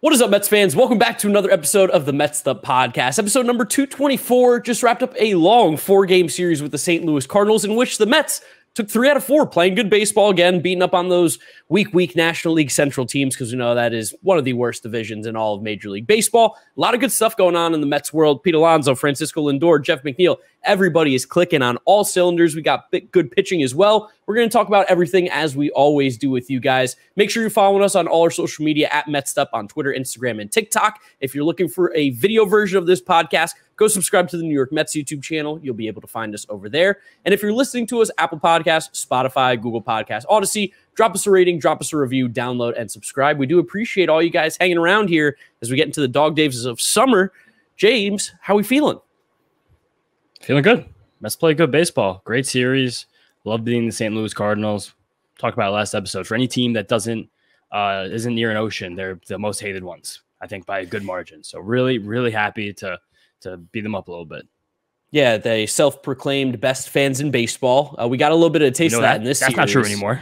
What is up, Mets fans? Welcome back to another episode of the Mets'd podcast. Episode number 224 just wrapped up a long 4-game series with the St. Louis Cardinals in which the Mets took 3 out of 4, playing good baseball again, beating up on those weak National League Central teams because we know that is one of the worst divisions in all of Major League Baseball. A lot of good stuff going on in the Mets world. Pete Alonso, Francisco Lindor, Jeff McNeil, everybody is clicking on all cylinders. We got good pitching as well. We're going to talk about everything as we always do with you guys. Make sure you're following us on all our social media at Mets'd on Twitter, Instagram, and TikTok. If you're looking for a video version of this podcast, go subscribe to the New York Mets YouTube channel. You'll be able to find us over there. And if you're listening to us, Apple Podcasts, Spotify, Google Podcasts, Odyssey, drop us a rating, drop us a review, download, and subscribe. We do appreciate all you guys hanging around here as we get into the dog days of summer. James, how are we feeling? Feeling good. Mets play good baseball. Great series. Love beating the St. Louis Cardinals. Talked about it last episode. For any team that isn't near an ocean, they're the most hated ones, I think, by a good margin. So really happy to beat them up a little bit. Yeah, they self-proclaimed best fans in baseball. We got a little bit of a taste of that in this series. That's not true anymore.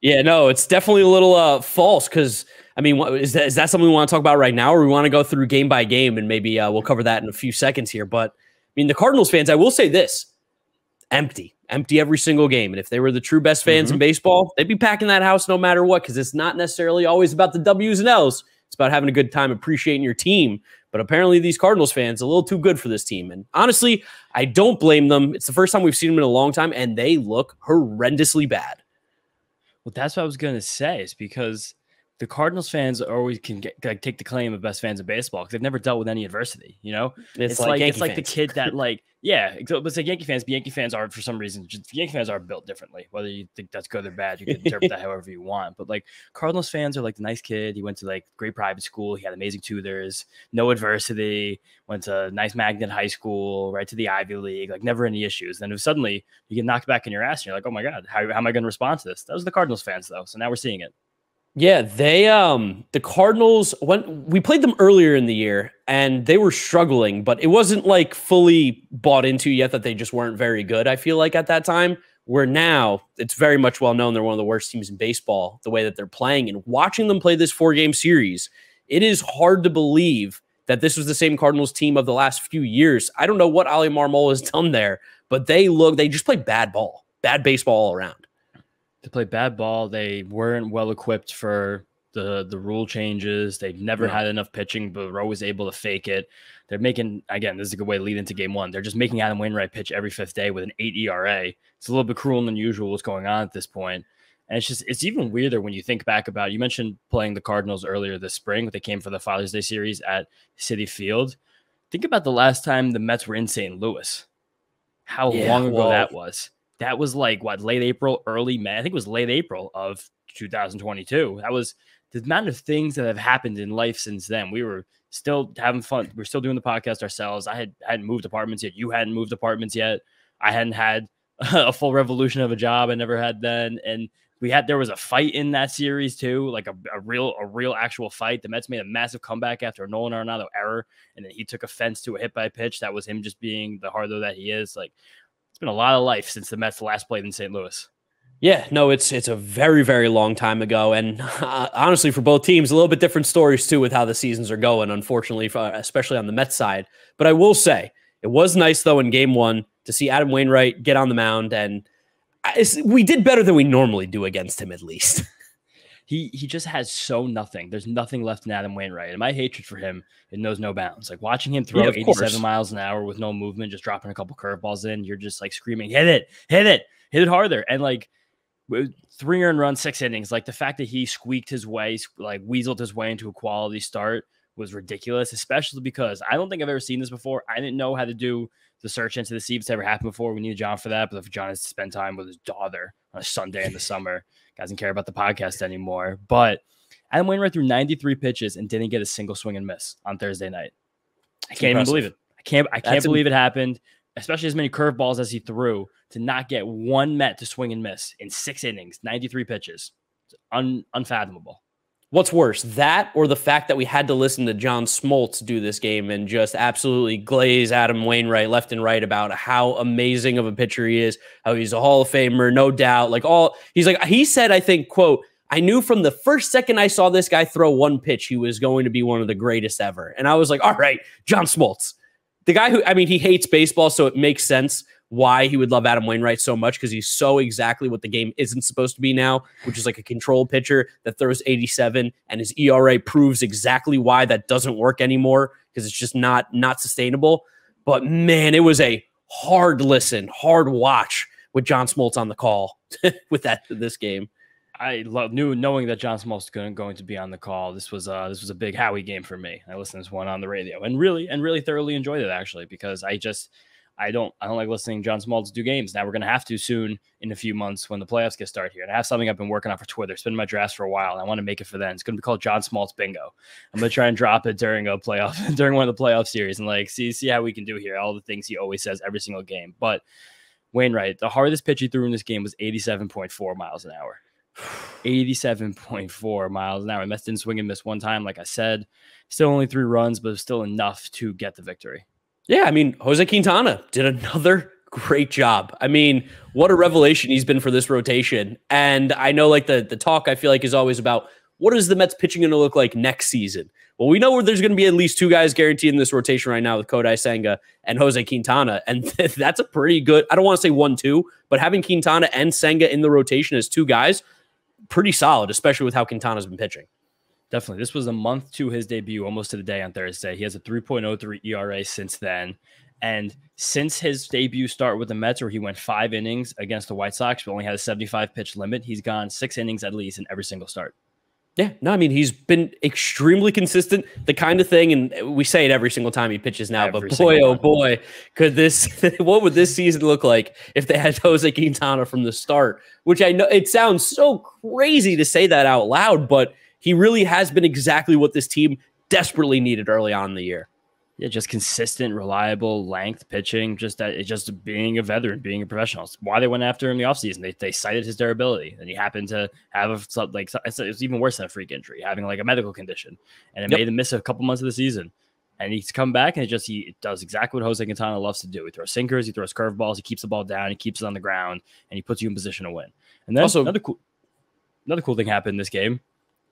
Yeah, no, it's definitely a little false because, I mean, is that something we want to talk about right now, or we want to go through game by game, and maybe we'll cover that in a few seconds here. But, I mean, the Cardinals fans, I will say this, empty every single game. And if they were the true best fans in baseball, they'd be packing that house no matter what, because it's not necessarily always about the W's and L's. It's about having a good time, appreciating your team. But apparently these Cardinals fans are a little too good for this team. And honestly, I don't blame them. It's the first time we've seen them in a long time, and they look horrendously bad. Well, that's what I was going to say, is because the Cardinals fans always can take the claim of best fans in baseball because they've never dealt with any adversity. You know, it's like the kid that it's like Yankee fans. But Yankee fans are, for some reason, Yankee fans are built differently. Whether you think that's good or bad, you can interpret that however you want. But like Cardinals fans are like the nice kid. He went to like great private school. He had amazing tutors, no adversity. Went to a nice magnet high school, right to the Ivy League. Like never any issues. Then if suddenly you get knocked back in your ass, and you're like, oh my god, how am I going to respond to this? That was the Cardinals fans though. So now we're seeing it. Yeah, the Cardinals, when we played them earlier in the year and they were struggling, but it wasn't like fully bought into yet that they just weren't very good. I feel like at that time, where now it's very much well known they're one of the worst teams in baseball, the way that they're playing. And watching them play this 4-game series, it is hard to believe that this was the same Cardinals team of the last few years. I don't know what Ali Marmol has done there, but they just play bad baseball all around. They played bad ball. They weren't well equipped for the rule changes. They've never had enough pitching, but were always able to fake it. They're making, again, this is a good way to lead into game one. They're just making Adam Wainwright pitch every 5th day with an 8 ERA. It's a little bit cruel and unusual what's going on at this point. And it's even weirder when you think back about, you mentioned playing the Cardinals earlier this spring. They came for the Father's Day series at Citi Field. Think about the last time the Mets were in St. Louis. How long ago that was. That was like, what, late April, early May? I think it was late April of 2022. That was the amount of things that have happened in life since then. We were still having fun. We're still doing the podcast ourselves. I hadn't moved apartments yet. You hadn't moved apartments yet. I hadn't had a full revolution of a job. I never had then. And there was a fight in that series too, like a real actual fight. The Mets made a massive comeback after a Nolan Arenado error, and then he took offense to a hit by pitch. That was him just being the hardo that he is. Like, it's been a lot of life since the Mets last played in St. Louis. Yeah, no, it's a very, very long time ago. And honestly, for both teams, a little bit different stories too with how the seasons are going, unfortunately, especially on the Mets side. But I will say, it was nice, though, in game one to see Adam Wainwright get on the mound. And we did better than we normally do against him, at least. He just has nothing. There's nothing left in Adam Wainwright. And my hatred for him, it knows no bounds. Like watching him throw 87 miles an hour with no movement, just dropping a couple curveballs in, you're just like screaming, hit it harder. And like 3 earned runs, 6 innings. Like the fact that he squeaked his way, like weaseled his way into a quality start was ridiculous, especially because I don't think I've ever seen this before. I didn't know how to do the search into the see if it's ever happened before. We need John for that. But if John has to spend time with his daughter on a Sunday in the summer, doesn't care about the podcast anymore. But Adam Wainwright threw 93 pitches and didn't get a single swing and miss on Thursday night. I can't even believe it. I can't believe it happened, especially as many curveballs as he threw, to not get one Met to swing and miss in 6 innings, 93 pitches. It's unfathomable. What's worse, that or the fact that we had to listen to John Smoltz do this game and just absolutely glaze Adam Wainwright left and right about how amazing of a pitcher he is, how he's a Hall of Famer, no doubt. He said, I think, quote, I knew from the first second I saw this guy throw one pitch, he was going to be one of the greatest ever. And I was like, all right, John Smoltz. The guy who, I mean, he hates baseball, so it makes sense why he would love Adam Wainwright so much, because he's so exactly what the game isn't supposed to be now, which is like a control pitcher that throws 87, and his ERA proves exactly why that doesn't work anymore, because it's just not sustainable. But man, it was a hard listen, hard watch with John Smoltz on the call with this game. I knew knowing that John Smoltz was going to be on the call. This was a big Howie game for me. I listened to this one on the radio and really thoroughly enjoyed it, actually, because I don't like listening to John Smoltz do games. Now we're going to have to soon in a few months when the playoffs get started here. And I have something I've been working on for Twitter. It's been in my drafts for a while, and I want to make it for then. It's going to be called John Smoltz Bingo. I'm going to try and drop it during one of the playoff series and like see how we can do here. All the things he always says every single game. But Wainwright, the hardest pitch he threw in this game was 87.4 miles an hour. 87.4 miles an hour. Mets didn't swing and miss one time, like I said. Still only 3 runs, but it was still enough to get the victory. Yeah, I mean, José Quintana did another great job. I mean, what a revelation he's been for this rotation. And I know like the talk I feel like is always about what is the Mets pitching going to look like next season? Well, we know there's going to be at least 2 guys guaranteed in this rotation right now with Kodai, Senga, and José Quintana. And that's a pretty good, I don't want to say 1-2, but having Quintana and Senga in the rotation as 2 guys, pretty solid, especially with how Quintana's been pitching. Definitely. This was a month to his debut, almost to the day on Thursday. He has a 3.03 ERA since then. And since his debut start with the Mets, where he went 5 innings against the White Sox, but only had a 75 pitch limit, he's gone 6 innings at least in every single start. Yeah, no, I mean, he's been extremely consistent, the kind of thing, and we say it every single time he pitches now, but boy, oh boy, what would this season look like if they had José Quintana from the start? Which I know, it sounds so crazy to say that out loud, but he really has been exactly what this team desperately needed early on in the year. Yeah, just consistent, reliable length pitching, just being a veteran, being a professional. It's why they went after him in the offseason. They cited his durability, and he happened to have it's even worse than a freak injury, having like a medical condition, and it made him miss a couple months of the season. And he's come back, and he does exactly what José Quintana loves to do. He throws sinkers, he throws curveballs, he keeps the ball down, he keeps it on the ground, and he puts you in position to win. And then also another cool thing happened in this game.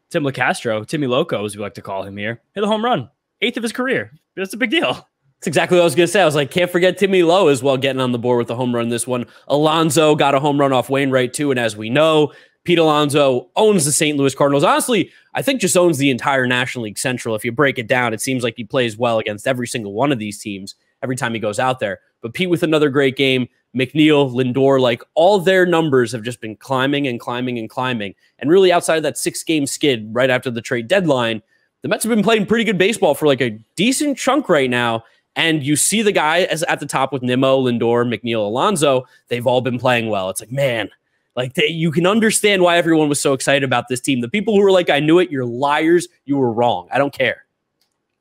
Tim LaCastro, Timmy Loco, as we like to call him here, hit a home run. 8th of his career. That's a big deal. That's exactly what I was going to say. I was like, can't forget Timmy Lowe as well, getting on the board with a home run this one. Alonso got a home run off Wainwright too, and as we know, Pete Alonso owns the St. Louis Cardinals. Honestly, I think just owns the entire National League Central. If you break it down, it seems like he plays well against every single one of these teams every time he goes out there. But Pete with another great game. McNeil, Lindor, like all their numbers have just been climbing and climbing and climbing. And really outside of that 6-game skid right after the trade deadline, the Mets have been playing pretty good baseball for like a decent chunk right now. And you see the guy as at the top with Nimmo, Lindor, McNeil, Alonso. They've all been playing well. It's like, man, like you can understand why everyone was so excited about this team. The people who were like, I knew it, you're liars. You were wrong. I don't care.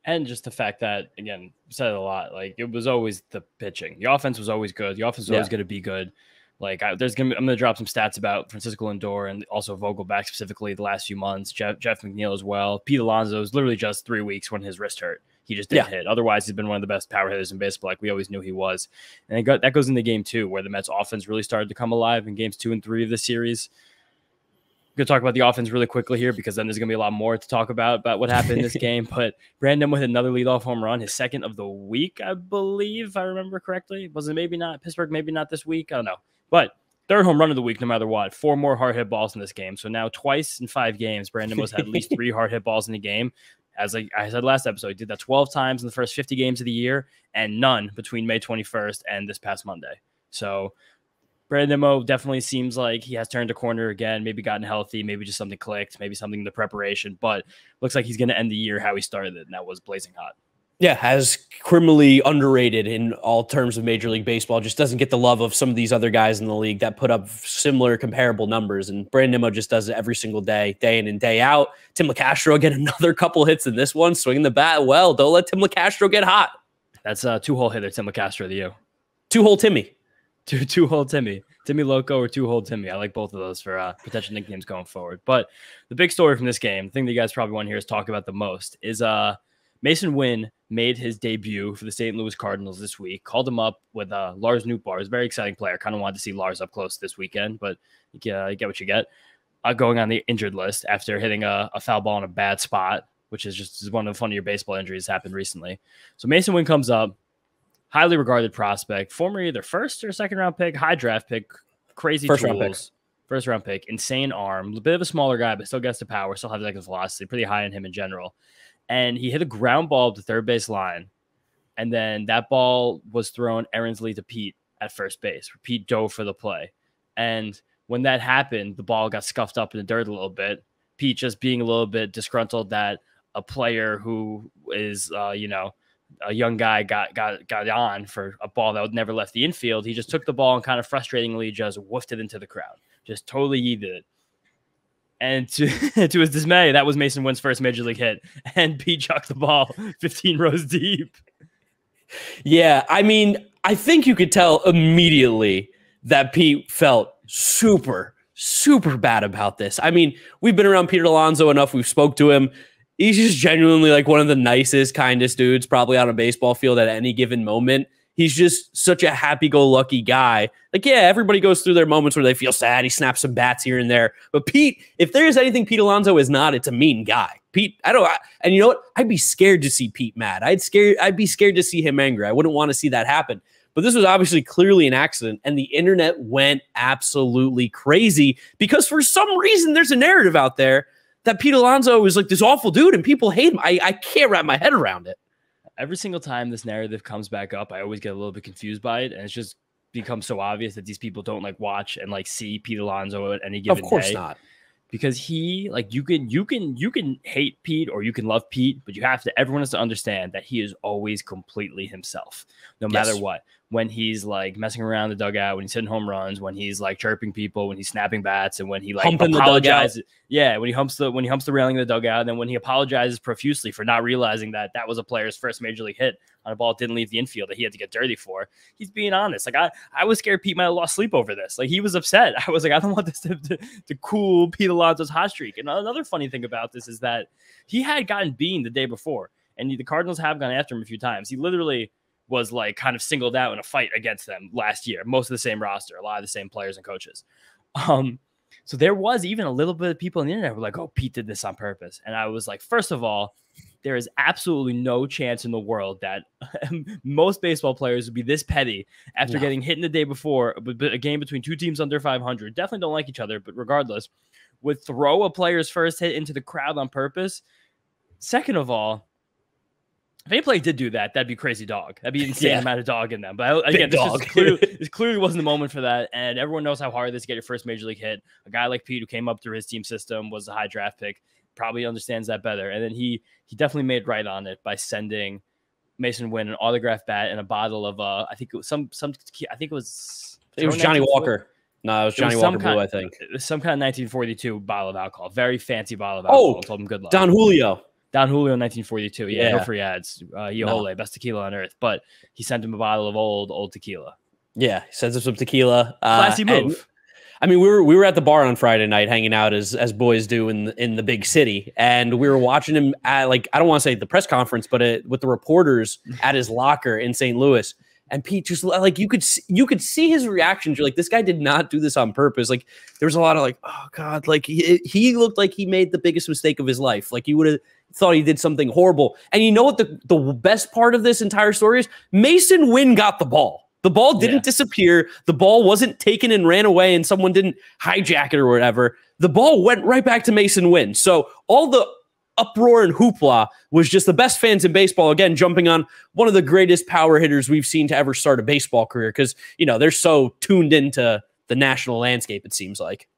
And just the fact that, again, said it a lot, like it was always the pitching. The offense was always good. The offense was always going to be good. Like I'm going to drop some stats about Francisco Lindor and also Vogelback specifically the last few months. Jeff McNeil as well. Pete Alonso was literally just 3 weeks when his wrist hurt. He just didn't hit. Otherwise, he's been one of the best power hitters in baseball, like we always knew he was. And that goes into game 2, where the Mets offense really started to come alive in games 2 and 3 of the series. I'm going to talk about the offense really quickly here, because then there's going to be a lot more to talk about what happened in this game. But Brandon with another leadoff home run, his 2nd of the week, I believe, if I remember correctly. Was it maybe not Pittsburgh, maybe not this week? I don't know. But 3rd home run of the week, no matter what. 4 more hard hit balls in this game. So now twice in 5 games, Brandon was had at least 3 hard hit balls in the game. As I said last episode, he did that 12 times in the first 50 games of the year, and none between May 21st and this past Monday. So Brandon Nimmo definitely seems like he has turned a corner again, maybe gotten healthy, maybe just something clicked, maybe something in the preparation, but looks like he's going to end the year how he started it, and that was blazing hot. Yeah, has criminally underrated in all terms of Major League Baseball. Just doesn't get the love of some of these other guys in the league that put up similar comparable numbers. And Brandon Nimmo just does it every single day, day in and day out. Tim LaCastro get another couple hits in this one, swinging the bat well. Don't let Tim LaCastro get hot. That's a 2-hole hitter, Tim LaCastro to you. 2-hole Timmy. Two-hole Timmy. Timmy Loco or 2-hole Timmy. I like both of those for potential nicknames going forward. But the big story from this game, the thing that you guys probably want to hear us talk about the most, is Masyn Winn made his debut for the St. Louis Cardinals this week. Called him up with Lars Nootbaar. He's a very exciting player. Kind of wanted to see Lars up close this weekend, but you get what you get. going on the injured list after hitting a foul ball in a bad spot, which is just one of the funnier baseball injuries happened recently. So Masyn Winn comes up, highly regarded prospect, former either first or second round pick, high draft pick, crazy tools, first round pick, insane arm, a bit of a smaller guy, but still gets the power, still has like the velocity, pretty high on him in general. And he hit a ground ball to third base line. And then that ball was thrown errantly to Pete at first base. Pete dove for the play. And when that happened, the ball got scuffed up in the dirt a little bit. Pete just being a little bit disgruntled that a player who is, a young guy got on for a ball that would never left the infield. He just took the ball and kind of frustratingly just woofed it into the crowd. Just totally yeeted it. And to his dismay, that was Masyn Winn's first major league hit. And Pete chucked the ball 15 rows deep. Yeah, I mean, I think you could tell immediately that Pete felt super, super bad about this. I mean, we've been around Peter Alonso enough. We've spoke to him. He's just genuinely like one of the nicest, kindest dudes probably on a baseball field at any given moment. He's just such a happy-go-lucky guy. Like, yeah, everybody goes through their moments where they feel sad. He snaps some bats here and there. But Pete, if there's anything Pete Alonso is not, it's a mean guy. Pete, and you know what? I'd be scared to see Pete mad. I'd be scared to see him angry. I wouldn't want to see that happen. But this was obviously clearly an accident, and the internet went absolutely crazy because for some reason there's a narrative out there that Pete Alonso is like this awful dude and people hate him. I can't wrap my head around it. Every single time this narrative comes back up, I always get a little bit confused by it. And it's just become so obvious that these people don't like watch and like see Pete Alonso at any given day. Of course not. Because he like you can hate Pete or you can love Pete, but everyone has to understand that he is always completely himself, no matter what. When he's like messing around the dugout, when he's hitting home runs, when he's like chirping people, when he's snapping bats, and when he like apologizes, when he humps the railing of the dugout, and then when he apologizes profusely for not realizing that that was a player's first major league hit on a ball that didn't leave the infield that he had to get dirty for. He's being honest. Like I was scared Pete might have lost sleep over this. Like he was upset. I was like, I don't want this to cool Pete Alonso's hot streak. And another funny thing about this is that he had gotten beaten the day before, and the Cardinals have gone after him a few times. He literally was like kind of singled out in a fight against them last year. Most of the same roster, a lot of the same players and coaches. So there was even a little bit of people on the internet who were like, oh, Pete did this on purpose. And I was like, first of all, there is absolutely no chance in the world that most baseball players would be this petty after getting hit in the day before, a game between two teams under 500, definitely don't like each other, but regardless, would throw a player's first hit into the crowd on purpose. Second of all, if any player did do that, that'd be crazy dog. That'd be an insane amount of dog in them. But again, this clearly wasn't the moment for that. And everyone knows how hard it is to get your first major league hit. A guy like Pete, who came up through his team system, was a high draft pick, probably understands that better. And then he definitely made right on it by sending Masyn Winn an autographed bat and a bottle of I think it was it was Johnny Walker. No, it was Johnny Walker Blue, I think. It was some kind of 1942 bottle of alcohol. Very fancy bottle of alcohol. Told him good luck. Don Julio, 1942. Yeah, no free ads. Yojole, best tequila on earth. But he sent him a bottle of old tequila. Yeah, he sends him some tequila. Classy move. I mean, we were at the bar on Friday night hanging out as boys do in the big city, and we were watching him at, like, I don't want to say the press conference, but with the reporters at his locker in St. Louis. And Pete just like you could see his reactions. You're like, this guy did not do this on purpose. Like there was a lot of like, oh God, like he looked like he made the biggest mistake of his life. Like you would have thought he did something horrible. And you know what the best part of this entire story is? Masyn Winn got the ball. The ball didn't disappear. The ball wasn't taken and ran away and someone didn't hijack it or whatever. The ball went right back to Masyn Winn. So all the uproar and hoopla was just the best fans in baseball, again, jumping on one of the greatest power hitters we've seen to ever start a baseball career because, they're so tuned into the national landscape, it seems like.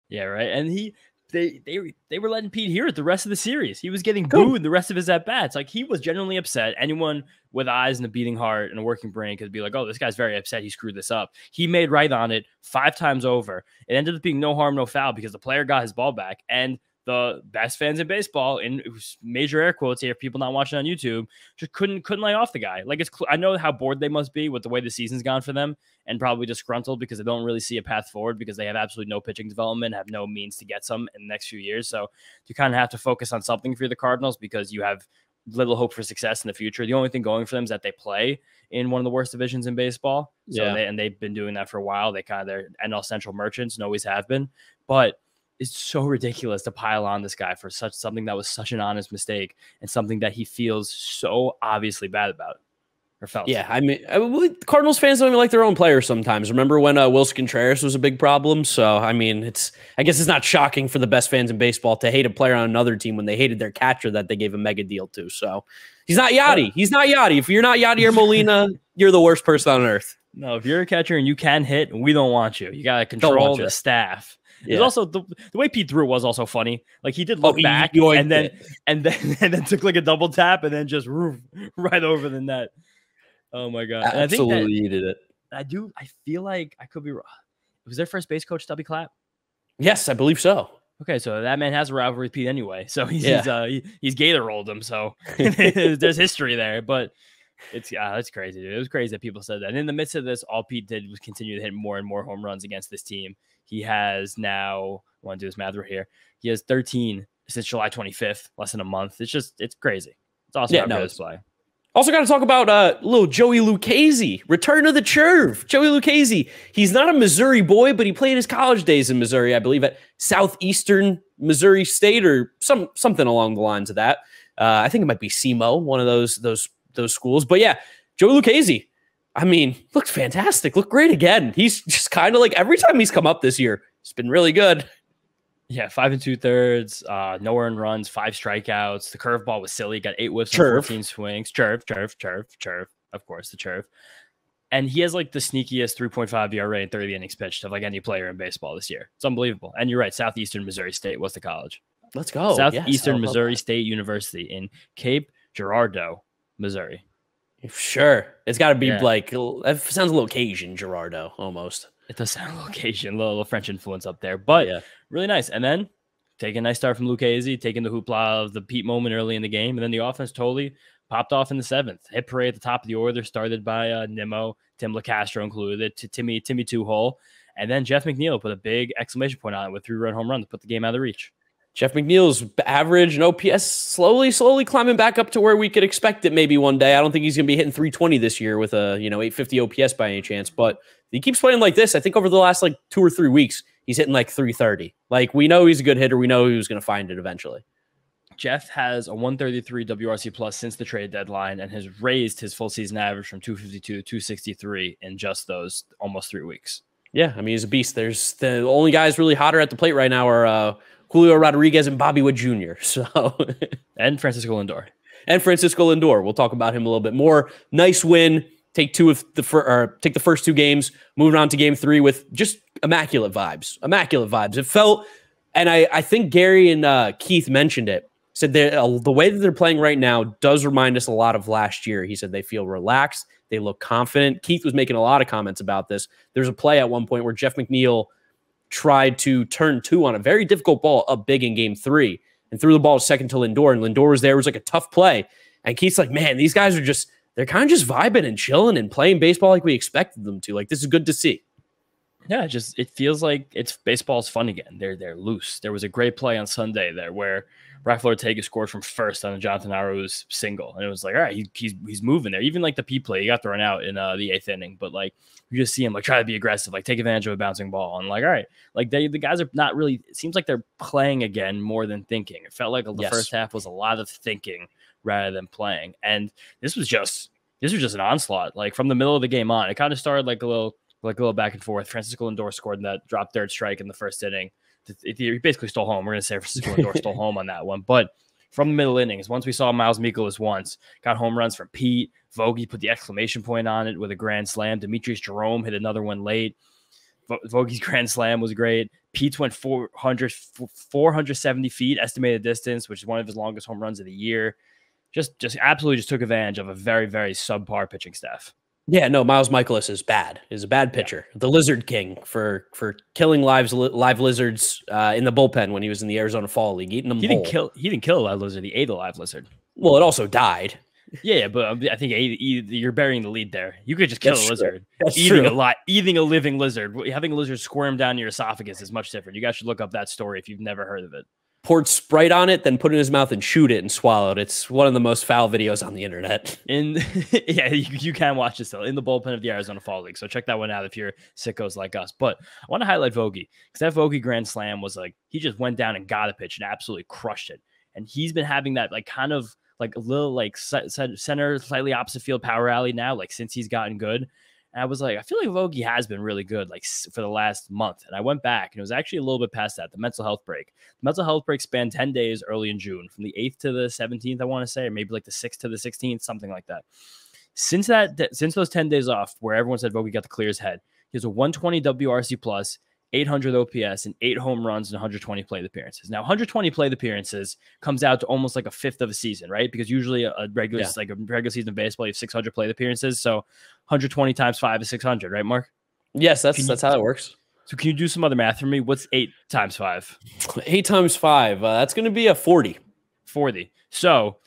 Yeah, right. And they were letting Pete hear it the rest of the series. He was getting booed the rest of his at-bats. Like, he was genuinely upset. Anyone with eyes and a beating heart and a working brain could be like, oh, this guy's very upset. He screwed this up. He made right on it 5 times over. It ended up being no harm, no foul because the player got his ball back. And the best fans in baseball, in major air quotes here, people not watching on YouTube, just couldn't lay off the guy. Like, I know how bored they must be with the way the season's gone for them, and probably disgruntled because they don't really see a path forward because they have absolutely no pitching development, have no means to get some in the next few years. So you kind of have to focus on something for the Cardinals because you have little hope for success in the future. The only thing going for them is that they play in one of the worst divisions in baseball. So they've been doing that for a while. They're NL Central merchants and always have been. but it's so ridiculous to pile on this guy for something that was such an honest mistake and something that he feels so obviously bad about. Yeah, I mean, Cardinals fans don't even like their own players sometimes. Remember when Wilson Contreras was a big problem? So, I mean, I guess it's not shocking for the best fans in baseball to hate a player on another team when they hated their catcher that they gave a mega deal to. So, he's not Yachty. He's not Yachty. If you're not Yachty or Molina, you're the worst person on earth. No, if you're a catcher and you can hit, we don't want you. You got to control the staff. Yeah. There's also the way Pete threw was also funny. Like he did look back and then took like a double tap and then just right over the net. Oh my God. And absolutely, I think he did it. I feel like I could be wrong. Was their first base coach Stubby Clapp? Yes, I believe so. Okay, so that man has a rivalry with Pete anyway. So he's Gator rolled him. So there's history there. But it's crazy, dude. It was crazy that people said that. And in the midst of this, all Pete did was continue to hit more and more home runs against this team. He has now, I want to do this math right here. He has 13 since July 25th, less than a month. It's crazy. It's awesome how good this play. Also got to talk about little Joey Lucchesi, return to the Churve. Joey Lucchesi, he's not a Missouri boy, but he played his college days in Missouri, I believe, at Southeastern Missouri State or something along the lines of that. I think it might be SEMO, one of those schools. But yeah, Joey Lucchesi, I mean, looked fantastic. Looked great again. He's just kind of like every time he's come up this year, it's been really good. Yeah, 5 2/3, no earned runs, 5 strikeouts. The curveball was silly. Got 8 whiffs and 14 swings. Churve. Of course, the Churve. And he has like the sneakiest 3.5 ERA in 30 innings pitched of like any player in baseball this year. It's unbelievable. And you're right, Southeastern Missouri State was the college. Let's go. Southeastern Missouri State University in Cape Girardeau, Missouri. Sure. It's got to be like, that sounds a little Cajun, Girardeau, almost. It does sound a little Cajun, a little French influence up there, but really nice. And then taking a nice start from Lucchesi, taking the hoopla of the Pete moment early in the game, and then the offense totally popped off in the 7th. Hit parade at the top of the order, started by Nimmo, Tim LaCastro included, to Timmy Two-Hole, and then Jeff McNeil put a big exclamation point on it with 3-run home run to put the game out of reach. Jeff McNeil's average and OPS slowly climbing back up to where we could expect it maybe one day. I don't think he's going to be hitting 320 this year with a 850 OPS by any chance, but he keeps playing like this. I think over the last like 2 or 3 weeks, he's hitting like 330. Like we know he's a good hitter. We know he was going to find it eventually. Jeff has a 133 WRC plus since the trade deadline and has raised his full season average from 252 to 263 in just those almost 3 weeks. Yeah, I mean, he's a beast. There's the only guys really hotter at the plate right now are Julio Rodriguez and Bobby Wood Jr. So and Francisco Lindor. We'll talk about him a little bit more. Nice win. Take the first 2 games, moving on to game 3 with just immaculate vibes. It felt, and I think Gary and Keith mentioned it, said the way that they're playing right now does remind us a lot of last year. He said they feel relaxed. They look confident. Keith was making a lot of comments about this. There's a play at one point where Jeff McNeil tried to turn 2 on a very difficult ball up big in game 3 and threw the ball second to Lindor, and Lindor was there. It was like a tough play. And Keith's like, man, these guys are they're kind of just vibing and chilling and playing baseball like we expected them to. Like, this is good to see. Yeah, it feels like baseball's fun again. They're loose. There was a great play on Sunday there where Rafael Ortega scored from first on a Jonathan Arauz single, and it was like, all right, he's moving there. Even like the P play, he got thrown out in the 8th inning, but like you just see him like try to be aggressive, like take advantage of a bouncing ball, and like all right, like the guys are not really. It seems like they're playing again more than thinking. It felt like the first half was a lot of thinking rather than playing, and this was just an onslaught. Like from the middle of the game on, it kind of started like a little back and forth. Francisco Lindor scored in that drop third strike in the first inning. He basically stole home. We're going to say Francisco Lindor stole home on that one. But from the middle innings, once we saw Miles Mikolas once, got home runs from Pete. Vogie put the exclamation point on it with a grand slam. Demetrius Jerome hit another one late. Vogie's grand slam was great. Pete's went 470 feet, estimated distance, which is one of his longest home runs of the year. Just absolutely just took advantage of a very, very subpar pitching staff. Yeah, no, Miles Mikolas is bad. Is a bad pitcher. Yeah. The Lizard King for killing live lizards in the bullpen when he was in the Arizona Fall League, eating them He didn't kill a live lizard. He ate a live lizard. Well, it also died. Yeah, but I think you're burying the lead there. You could just kill a lizard. Eating a living lizard. Having a lizard squirm down your esophagus is much different. You guys should look up that story if you've never heard of it. poured Sprite on it, then put it in his mouth and chewed it and swallowed. It's one of the most foul videos on the internet. Yeah, you can watch it still in the bullpen of the Arizona Fall League. So check that one out if you're sickos like us. But I want to highlight Vogie because that Vogie grand slam was like, he just went down and got a pitch and absolutely crushed it. And he's been having that like kind of like a little like center, slightly opposite field power alley now, like since he's gotten good. And I was like, I feel like Vogie has been really good, like for the last month. And I went back and it was actually a little bit past that, the mental health break. The mental health break spanned 10 days early in June, from the 8th to the 17th, I want to say, or maybe like the 6th to the 16th, something like that. Since those 10 days off, where everyone said Vogie got to clear his head, he has a 120 WRC plus, 800 OPS, and 8 home runs and 120 plate appearances. Now, 120 plate appearances comes out to almost like a fifth of a season, right? Because usually a regular season of baseball, you have 600 plate appearances. So 120 times 5 is 600, right, Mark? Yes, that's how it works. So can you do some other math for me? What's 8 times 5? 8 times 5. That's going to be a 40. 40. So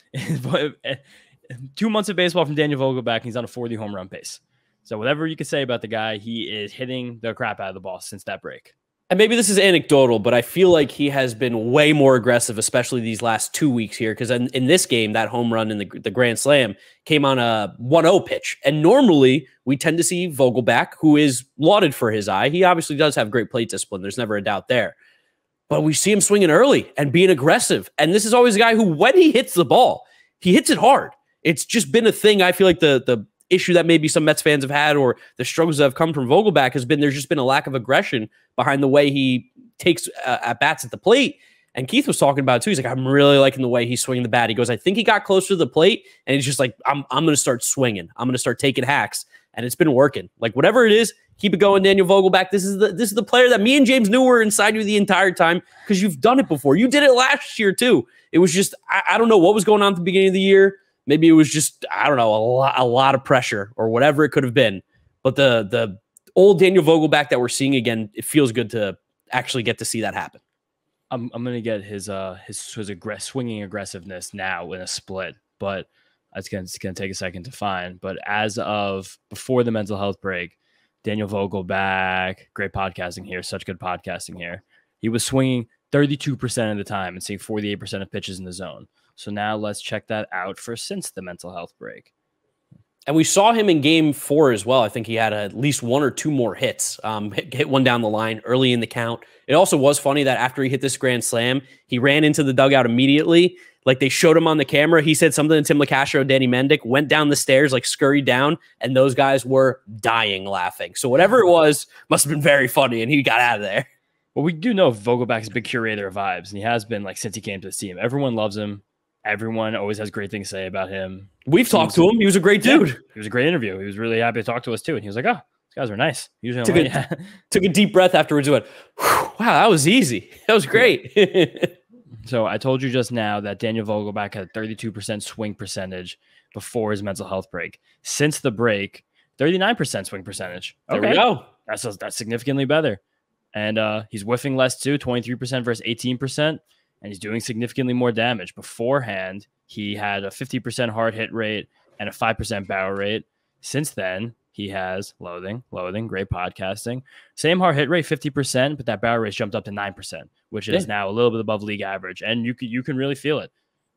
2 months of baseball from Daniel Vogelbach, and he's on a 40 home run pace. So whatever you could say about the guy, he is hitting the crap out of the ball since that break. And maybe this is anecdotal, but I feel like he has been way more aggressive, especially these last 2 weeks here. Because in this game, that home run in the Grand Slam came on a 1-0 pitch. And normally we tend to see Vogelbach, who is lauded for his eye. He obviously does have great plate discipline. There's never a doubt there. But we see him swinging early and being aggressive. And this is always a guy who, when he hits the ball, he hits it hard. It's just been a thing. I feel like the issue that maybe some Mets fans have had, or the struggles that have come from Vogelbach, has been there's just been a lack of aggression behind the way he takes at bats at the plate. And Keith was talking about it too. He's like, I'm really liking the way he's swinging the bat. He goes, I think he got closer to the plate, and he's just like, I'm going to start swinging. I'm going to start taking hacks, and it's been working. Like whatever it is, keep it going, Daniel Vogelbach. This is the player that me and James knew were inside you the entire time, because you've done it before. You did it last year too. It was just I don't know what was going on at the beginning of the year. Maybe it was just, I don't know, a lot of pressure or whatever it could have been. But the old Daniel Vogelbach that we're seeing again, it feels good to actually get to see that happen. I'm going to get his swinging aggressiveness now in a split, but it's going to take a second to find. But as of before the mental health break, Daniel Vogelbach, great podcasting here, such good podcasting here. He was swinging 32% of the time and seeing 48% of pitches in the zone. So now let's check that out for since the mental health break. And we saw him in game 4 as well. I think he had at least 1 or 2 more hits, hit one down the line early in the count. It also was funny that after he hit this grand slam, he ran into the dugout immediately. Like they showed him on the camera. He said something to Tim LeCastro, Danny Mendick, went down the stairs, like scurried down, and those guys were dying laughing. So whatever it was, must have been very funny, and he got out of there. Well, we do know Vogelbach's a big curator of vibes, and he has been like since he came to this team. Everyone loves him. Everyone always has great things to say about him. We've talked to him. He was a great dude. Yeah, he was a great interview. He was really happy to talk to us too. And he was like, oh, these guys are nice. Usually took a deep breath afterwards. Went, wow, that was easy. That was great. So I told you just now that Daniel Vogelbach had a 32% swing percentage before his mental health break. Since the break, 39% swing percentage. There we go. That's significantly better. And he's whiffing less too, 23% versus 18%. And he's doing significantly more damage. Beforehand, he had a 50% hard hit rate and a 5% barrel rate. Since then, he has loading, great podcasting. Same hard hit rate, 50%, but that barrel rate jumped up to 9%, which is now a little bit above league average. And you can really feel it.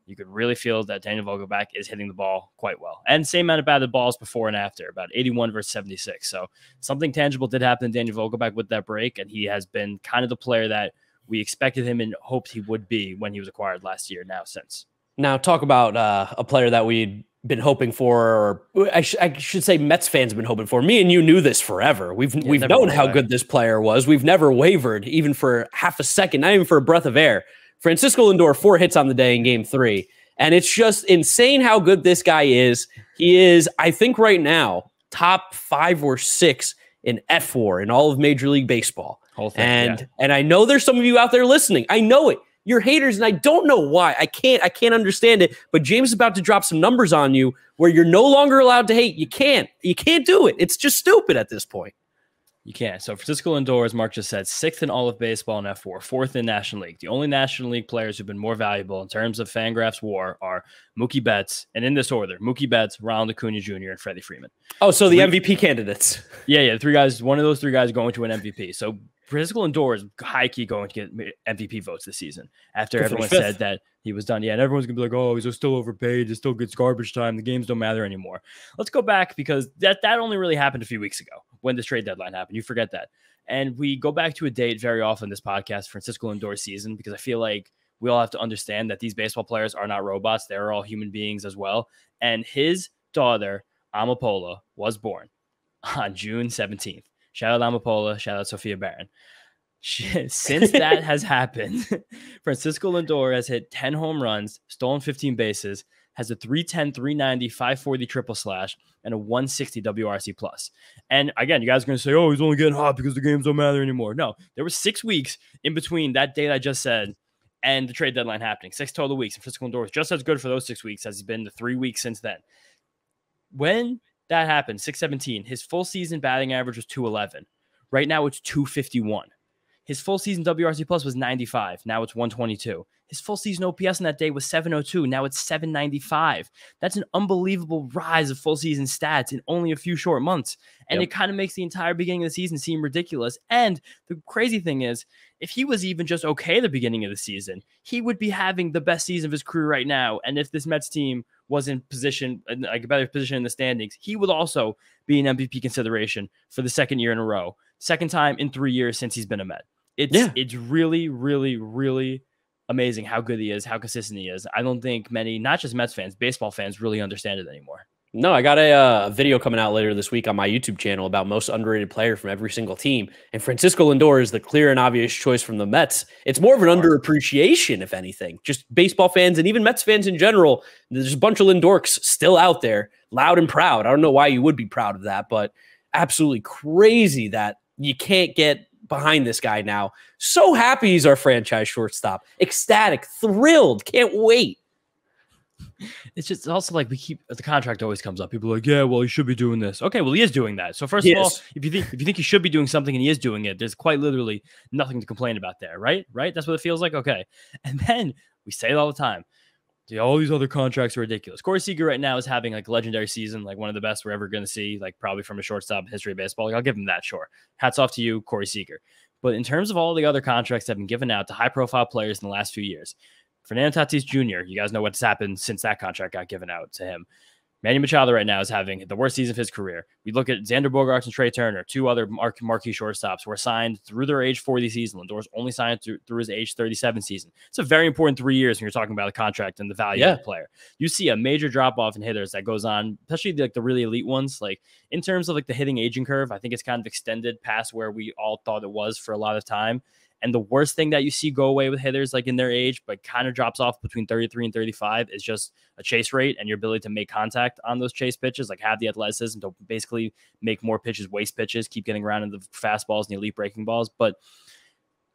You could really feel that Daniel Vogelbach is hitting the ball quite well. And same amount of batted balls before and after, about 81 versus 76. So something tangible did happen to Daniel Vogelbach with that break, and he has been kind of the player that we expected him and hoped he would be when he was acquired last year. Now talk about a player that we'd been hoping for, or I should say Mets fans have been hoping for. Me and you knew this forever. We've known how good this player was. We've never wavered, even for half a second, not even for a breath of air. Francisco Lindor, 4 hits on the day in game 3. And it's just insane how good this guy is. He is, I think right now, top 5 or 6 in F4 in all of Major League Baseball. And I know there's some of you out there listening. I know it. You're haters, and I don't know why. I can't understand it. But James is about to drop some numbers on you where you're no longer allowed to hate. You can't do it. It's just stupid at this point. You can't. So Francisco Lindor, as Mark just said, 6th in all of baseball in F4, 4th in National League. The only National League players who've been more valuable in terms of Fangraphs WAR are Mookie Betts, and in this order, Mookie Betts, Ronald Acuna Jr., and Freddie Freeman. Oh, so the MVP candidates. Yeah, the 3 guys, one of those 3 guys going to an MVP. So Francisco Lindor is high-key going to get MVP votes this season after everyone said that he was done. Yeah, and everyone's going to be like, oh, he's still overpaid. He still gets garbage time. The games don't matter anymore. Let's go back because that only really happened a few weeks ago when this trade deadline happened. You forget that. And we go back to a date very often this podcast, Francisco Lindor's season, because I feel like we all have to understand that these baseball players are not robots. They're all human beings as well. And his daughter, Amapola, was born on June 17th. Shout out Amapola. Shout out Sophia Barron. Since that has happened, Francisco Lindor has hit 10 home runs, stolen 15 bases, has a 310, 390, 540 triple slash, and a 160 WRC plus. And again, you guys are going to say, oh, he's only getting hot because the games don't matter anymore. No, there were 6 weeks in between that date I just said and the trade deadline happening. 6 total weeks. And Francisco Lindor is just as good for those 6 weeks as he's been the 3 weeks since then. When that happened, 617, his full season batting average was 211. Right now it's 251. His full season WRC plus was 95. Now it's 122. His full season OPS on that day was 702. Now it's 795. That's an unbelievable rise of full season stats in only a few short months. And it kind of makes the entire beginning of the season seem ridiculous. And the crazy thing is, if he was even just okay at the beginning of the season, he would be having the best season of his career right now. And if this Mets team was in position, like a better position in the standings, he would also be an MVP consideration for the second year in a row. Second time in 3 years since he's been a Met. It's really, really, really amazing how good he is, how consistent he is. I don't think many, not just Mets fans, baseball fans really understand it anymore. No, I got a video coming out later this week on my YouTube channel about most underrated player from every single team. And Francisco Lindor is the clear and obvious choice from the Mets. It's more of an underappreciation, if anything. Just baseball fans and even Mets fans in general. There's a bunch of Lindorks still out there, loud and proud. I don't know why you would be proud of that, but absolutely crazy that you can't get behind this guy now. So happy he's our franchise shortstop. Ecstatic, thrilled, can't wait. It's just also like the contract always comes up. People are like, yeah, well, he should be doing this. Okay, well, he is doing that. So first of all, if you think he should be doing something and he is doing it, there's quite literally nothing to complain about there, right? Right? That's what it feels like. Okay. And then we say it all the time. All these other contracts are ridiculous. Corey Seager right now is having like a legendary season, like one of the best we're ever going to see, like probably from a shortstop in history of baseball. Like, I'll give him that, sure. Hats off to you, Corey Seager. But in terms of all the other contracts that have been given out to high-profile players in the last few years, Fernando Tatis Jr., you guys know what's happened since that contract got given out to him. Manny Machado right now is having the worst season of his career. We look at Xander Bogaerts and Trey Turner, 2 other marquee shortstops who are signed through their age 40 season. Lindor's only signed through his age 37 season. It's a very important 3 years when you're talking about a contract and the value of the player. You see a major drop-off in hitters that goes on, especially like the really elite ones. Like in terms of like the hitting aging curve, I think it's kind of extended past where we all thought it was for a lot of time. And the worst thing that you see go away with hitters like in their age, but kind of drops off between 33 and 35 is just a chase rate and your ability to make contact on those chase pitches, like have the athleticism to basically make more pitches, waste pitches, keep getting around in the fastballs and the elite breaking balls. But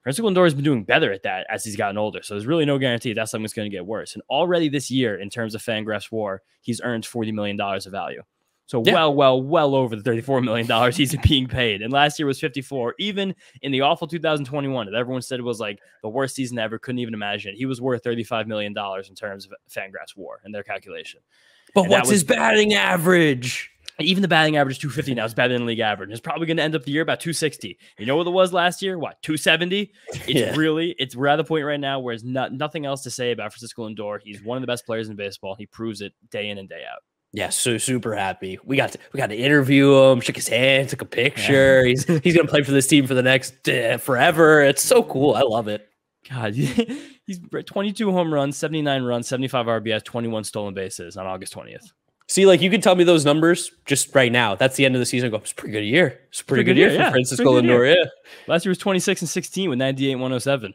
Francisco Lindor has been doing better at that as he's gotten older. So there's really no guarantee that's something that's going to get worse. And already this year, in terms of Fangraphs WAR, he's earned $40 million of value. So well over the $34 million he's being paid. And last year was 54. Even in the awful 2021 that everyone said was like the worst season ever, couldn't even imagine it. He was worth $35 million in terms of Fangraphs WAR and their calculation. But and what's his batting average? Even the batting average 250 now is better than league average. It's probably going to end up the year about 260. You know what it was last year? What, 270? We're at the point right now where there's nothing else to say about Francisco Lindor. He's one of the best players in baseball. He proves it day in and day out. Yeah, so super happy. We got to interview him, shook his hand, took a picture. Yeah. He's gonna play for this team for the next forever. It's so cool. I love it. God, he's 22 home runs, 79 runs, 75 RBIs, 21 stolen bases on August 20th. See, like you could tell me those numbers just right now. That's the end of the season. I go, it's a pretty good year. It's a pretty good year for Francisco Lindor. Yeah. Last year was 26 and 16 with 98 and 107.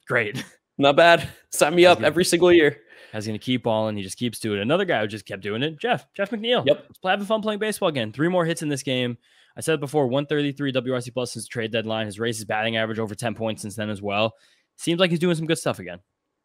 Great. Not bad. Sign me up every single year. He's going to keep balling. He just keeps doing it. Another guy who just kept doing it, Jeff McNeil. Yep. Let's having fun playing baseball again. 3 more hits in this game. I said it before, 133 WRC plus since the trade deadline. His raised his batting average over 10 points since then as well. Seems like he's doing some good stuff again.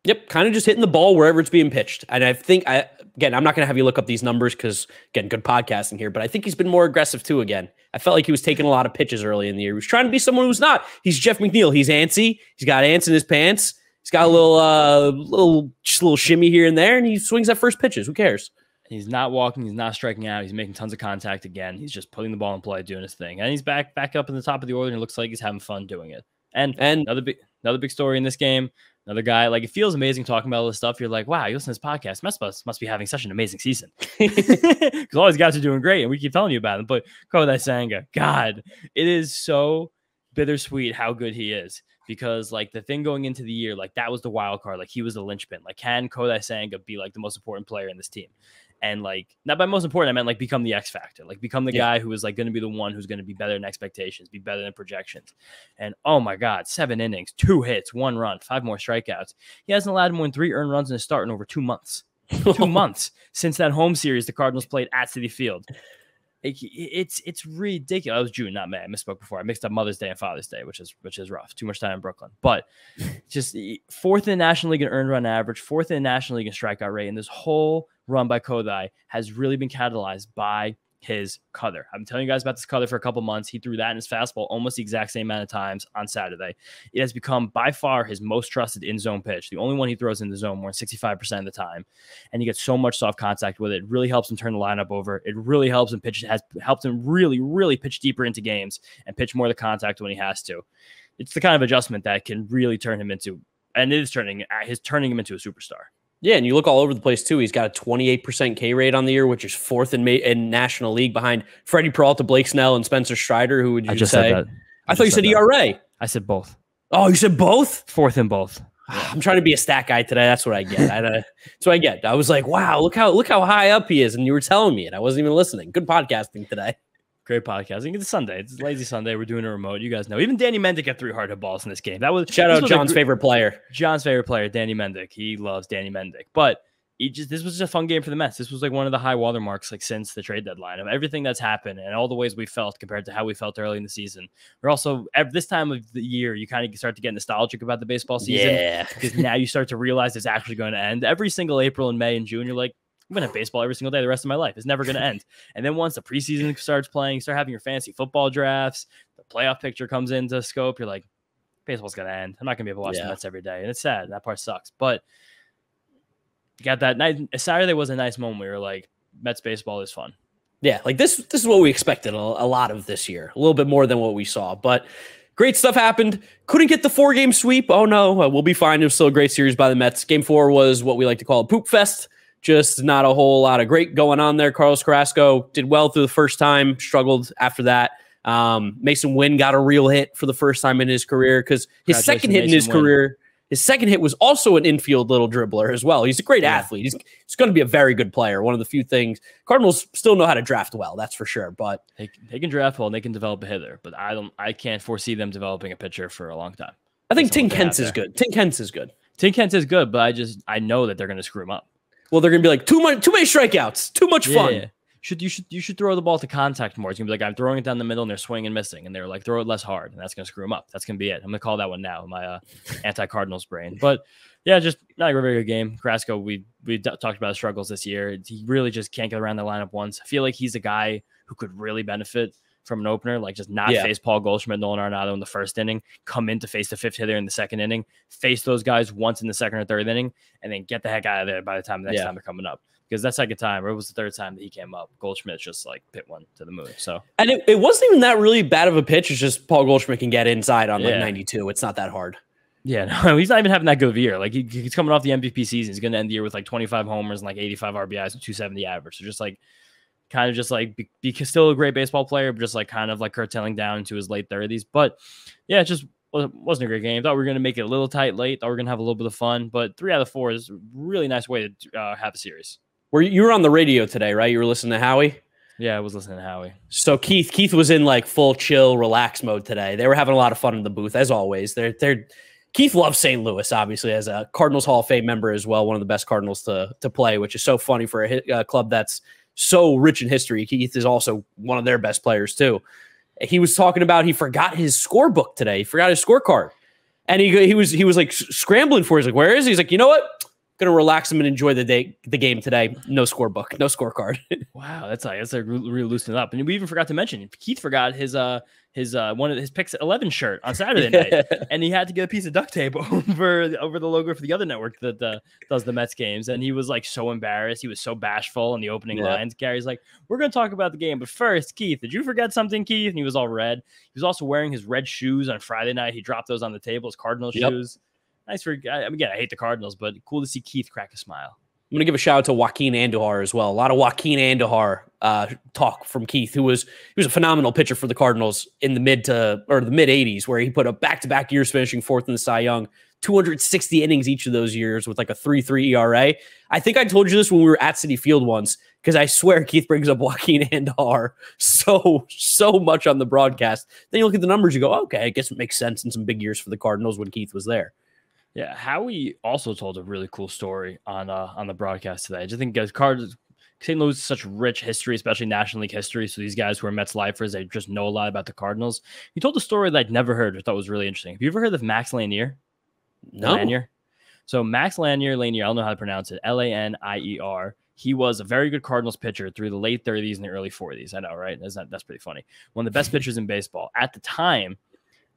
Yep, kind of just hitting the ball wherever it's being pitched. And I think, I'm not going to have you look up these numbers because, again, good podcasting here, but I think he's been more aggressive too again. I felt like he was taking a lot of pitches early in the year. He was trying to be someone who's not. He's Jeff McNeil. He's antsy. He's got ants in his pants. He's got a little shimmy here and there, and he swings at first pitches. Who cares? He's not walking. He's not striking out. He's making tons of contact again. He's just putting the ball in play, doing his thing. And he's back up in the top of the order, and it looks like he's having fun doing it. And another big story in this game. Another guy, like, it feels amazing talking about all this stuff. You're like, wow, you listen to this podcast. Mets'd must be having such an amazing season. Because all these guys are doing great, and we keep telling you about them. But Kodai Senga, God, it is so bittersweet how good he is. Because, like, the thing going into the year, like, that was the wild card. Like, he was the linchpin. Like, can Kodai Senga be, like, the most important player in this team? And, like, not by most important, I meant, like, become the X factor. Like, become the guy who is, like, going to be the one who's going to be better than expectations, be better than projections. And, oh, my God, 7 innings, 2 hits, 1 run, 5 more strikeouts. He hasn't allowed more than 3 earned runs in his start in over 2 months. 2 months since that home series the Cardinals played at Citi Field. It's ridiculous. It was June, not May. I misspoke before. I mixed up Mother's Day and Father's Day, which is rough. Too much time in Brooklyn. But just 4th in the National League in earned run average, 4th in the National League in strikeout rate. And this whole run by Kodai has really been catalyzed by his cutter. I've been telling you guys about this cutter for a couple months. He threw that in his fastball almost the exact same amount of times on Saturday. It has become by far his most trusted in-zone pitch. The only one he throws in the zone more than 65% of the time. And he gets so much soft contact with it. It really helps him turn the lineup over. It really helps him pitch. It has helped him really, really pitch deeper into games and pitch more of the contact when he has to. It's the kind of adjustment that can really turn him into, and it is turning him into a superstar. Yeah, and you look all over the place, too. He's got a 28% K rate on the year, which is 4th in National League behind Freddie Peralta, Blake Snell, and Spencer Strider. Who would you say? I thought you said ERA. I said both. Oh, you said both? 4th in both. I'm trying to be a stat guy today. That's what I get. That's what I get. I was like, wow, look how high up he is. And you were telling me it. I wasn't even listening. Good podcasting today. Great podcasting. It's Sunday. It's lazy Sunday. We're doing a remote. You guys know. Even Danny Mendick got 3 hard hit balls in this game. Shout out John's favorite player. John's favorite player, Danny Mendick. He loves Danny Mendick. But this was just a fun game for the Mets. This was like one of the high watermarks like since the trade deadline of everything that's happened and all the ways we felt compared to how we felt early in the season. We're also at this time of the year, you kind of start to get nostalgic about the baseball season. Yeah. Because now you start to realize it's actually going to end. Every single April and May and June, you're like, I'm going to have baseball every single day the rest of my life. It's never going to end. And then once the preseason starts playing, you start having your fantasy football drafts, the playoff picture comes into scope, you're like, baseball's going to end. I'm not going to be able to watch the Mets every day. And it's sad. That part sucks. But you got that night. Saturday was a nice moment where you're like, Mets baseball is fun. Yeah, like this is what we expected a lot of this year. A little bit more than what we saw. But great stuff happened. Couldn't get the 4-game sweep. Oh, no. We'll be fine. It was still a great series by the Mets. Game 4 was what we like to call a poop fest. Just not a whole lot of great going on there. Carlos Carrasco did well through the first time, struggled after that. Masyn Winn got a real hit for the first time in his career because his second hit in his career, his second hit was also an infield little dribbler as well. He's a great athlete. He's going to be a very good player. One of the few things Cardinals still know how to draft well, that's for sure. But they can draft well and they can develop a hitter, but I can't foresee them developing a pitcher for a long time. I think Tin Kent's is good. Tin Kent's is good. Tin Kent is good, but I know that they're going to screw him up. Well, they're going to be like, too many strikeouts, too much fun. Yeah. You should throw the ball to contact more. It's going to be like, I'm throwing it down the middle and they're swinging and missing. And they're like, throw it less hard. And that's going to screw them up. That's going to be it. I'm going to call that one now, my anti-Cardinals brain. But yeah, just not a very good game. Carrasco, we talked about his struggles this year. He really just can't get around the lineup once. I feel like he's a guy who could really benefit from an opener, like just not face Paul Goldschmidt, Nolan Arenado in the first inning, come in to face the 5th hitter in the second inning, face those guys once in the second or third inning, and then get the heck out of there by the time the next time they're coming up. Because that second time, or it was the third time that he came up, Goldschmidt just like pit one to the moon. So, and it wasn't even that really bad of a pitch. It's just Paul Goldschmidt can get inside on like 92. It's not that hard. Yeah, no, he's not even having that good of a year. Like he's coming off the MVP season. He's going to end the year with like 25 homers and like 85 RBIs and 270 average. So just like kind of just like be still a great baseball player, but just like kind of like curtailing down into his late 30s. But yeah, it just wasn't a great game. Thought we were going to make it a little tight late. Thought we were going to have a little bit of fun. But 3 out of 4 is a really nice way to have a series. You were on the radio today, right? You were listening to Howie? Yeah, I was listening to Howie. So Keith was in like full chill, relax mode today. They were having a lot of fun in the booth, as always. Keith loves St. Louis, obviously, as a Cardinals Hall of Fame member as well, one of the best Cardinals to play, which is so funny for a club that's so rich in history. Keith is also one of their best players, too. He was talking about he forgot his scorebook today. He forgot his scorecard. And he was like scrambling for it. He's like, where is he? He's like, you know what? gonna relax him and enjoy the game today. No scorebook, no scorecard. Wow, that's really loosening up. And we even forgot to mention Keith forgot his one of his picks 11 shirt on Saturday night, and he had to get a piece of duct tape over the logo for the other network that does the Mets games, and he was like so embarrassed. He was so bashful in the opening lines. Gary's like, "We're gonna talk about the game, but first, Keith, did you forget something, Keith?" And he was all red. He was also wearing his red shoes on Friday night. He dropped those on the table, his Cardinals shoes. Nice for again. I hate the Cardinals, but cool to see Keith crack a smile. I'm going to give a shout out to Joaquin Andujar as well. A lot of Joaquin Andujar talk from Keith, he was a phenomenal pitcher for the Cardinals in the mid 80s, where he put up back-to-back years finishing fourth in the Cy Young, 260 innings each of those years with like a 3.3 ERA. I think I told you this when we were at Citi Field once, because I swear Keith brings up Joaquin Andujar so much on the broadcast. Then you look at the numbers, you go, okay, I guess it makes sense in some big years for the Cardinals when Keith was there. Yeah, Howie also told a really cool story on the broadcast today. I just think St. Louis is such rich history, especially National League history. So these guys who are Mets lifers, they just know a lot about the Cardinals. He told a story that I'd never heard, which I thought was really interesting. Have you ever heard of Max Lanier? No. Lanier? So Max Lanier, I don't know how to pronounce it, Lanier. He was a very good Cardinals pitcher through the late 30s and the early 40s. I know, right? That's pretty funny. One of the best pitchers in baseball. At the time,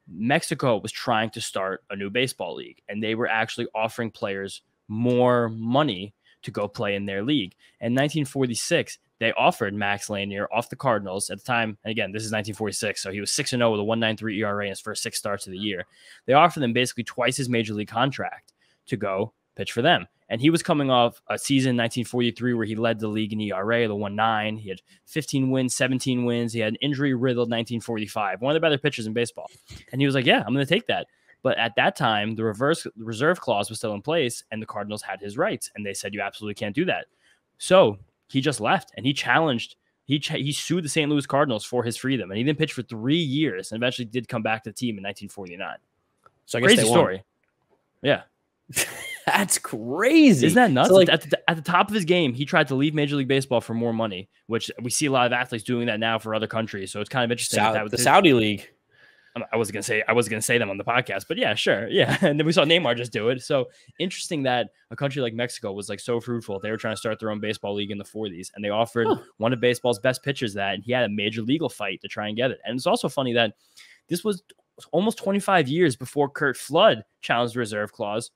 Mexico was trying to start a new baseball league, and they were actually offering players more money to go play in their league. In 1946, they offered Max Lanier off the Cardinals at the time. And again, this is 1946, so he was 6-0 with a 1.93 ERA in his first 6 starts of the year. They offered him basically twice his major league contract to go pitch for them. And he was coming off a season 1943 where he led the league in ERA, the 1.9. He had 15 wins, 17 wins. He had an injury-riddled 1945, one of the better pitchers in baseball. And he was like, yeah, I'm going to take that. But at that time, the reserve clause was still in place, and the Cardinals had his rights. And they said, you absolutely can't do that. So he just left, and he challenged. He sued the St. Louis Cardinals for his freedom. And he didn't pitch for 3 years and eventually did come back to the team in 1949. So I guess crazy story. Yeah. That's crazy. Isn't that nuts? So at the top of his game, he tried to leave Major League Baseball for more money, which we see a lot of athletes doing that now for other countries. So it's kind of interesting. The Saudi League. I was gonna say them on the podcast, but yeah, sure, yeah. And then we saw Neymar just do it. So interesting that a country like Mexico was like so fruitful. They were trying to start their own baseball league in the 40s, and they offered one of baseball's best pitchers that, and he had a major legal fight to try and get it. And it's also funny that this was almost 25 years before Curt Flood challenged the reserve clause,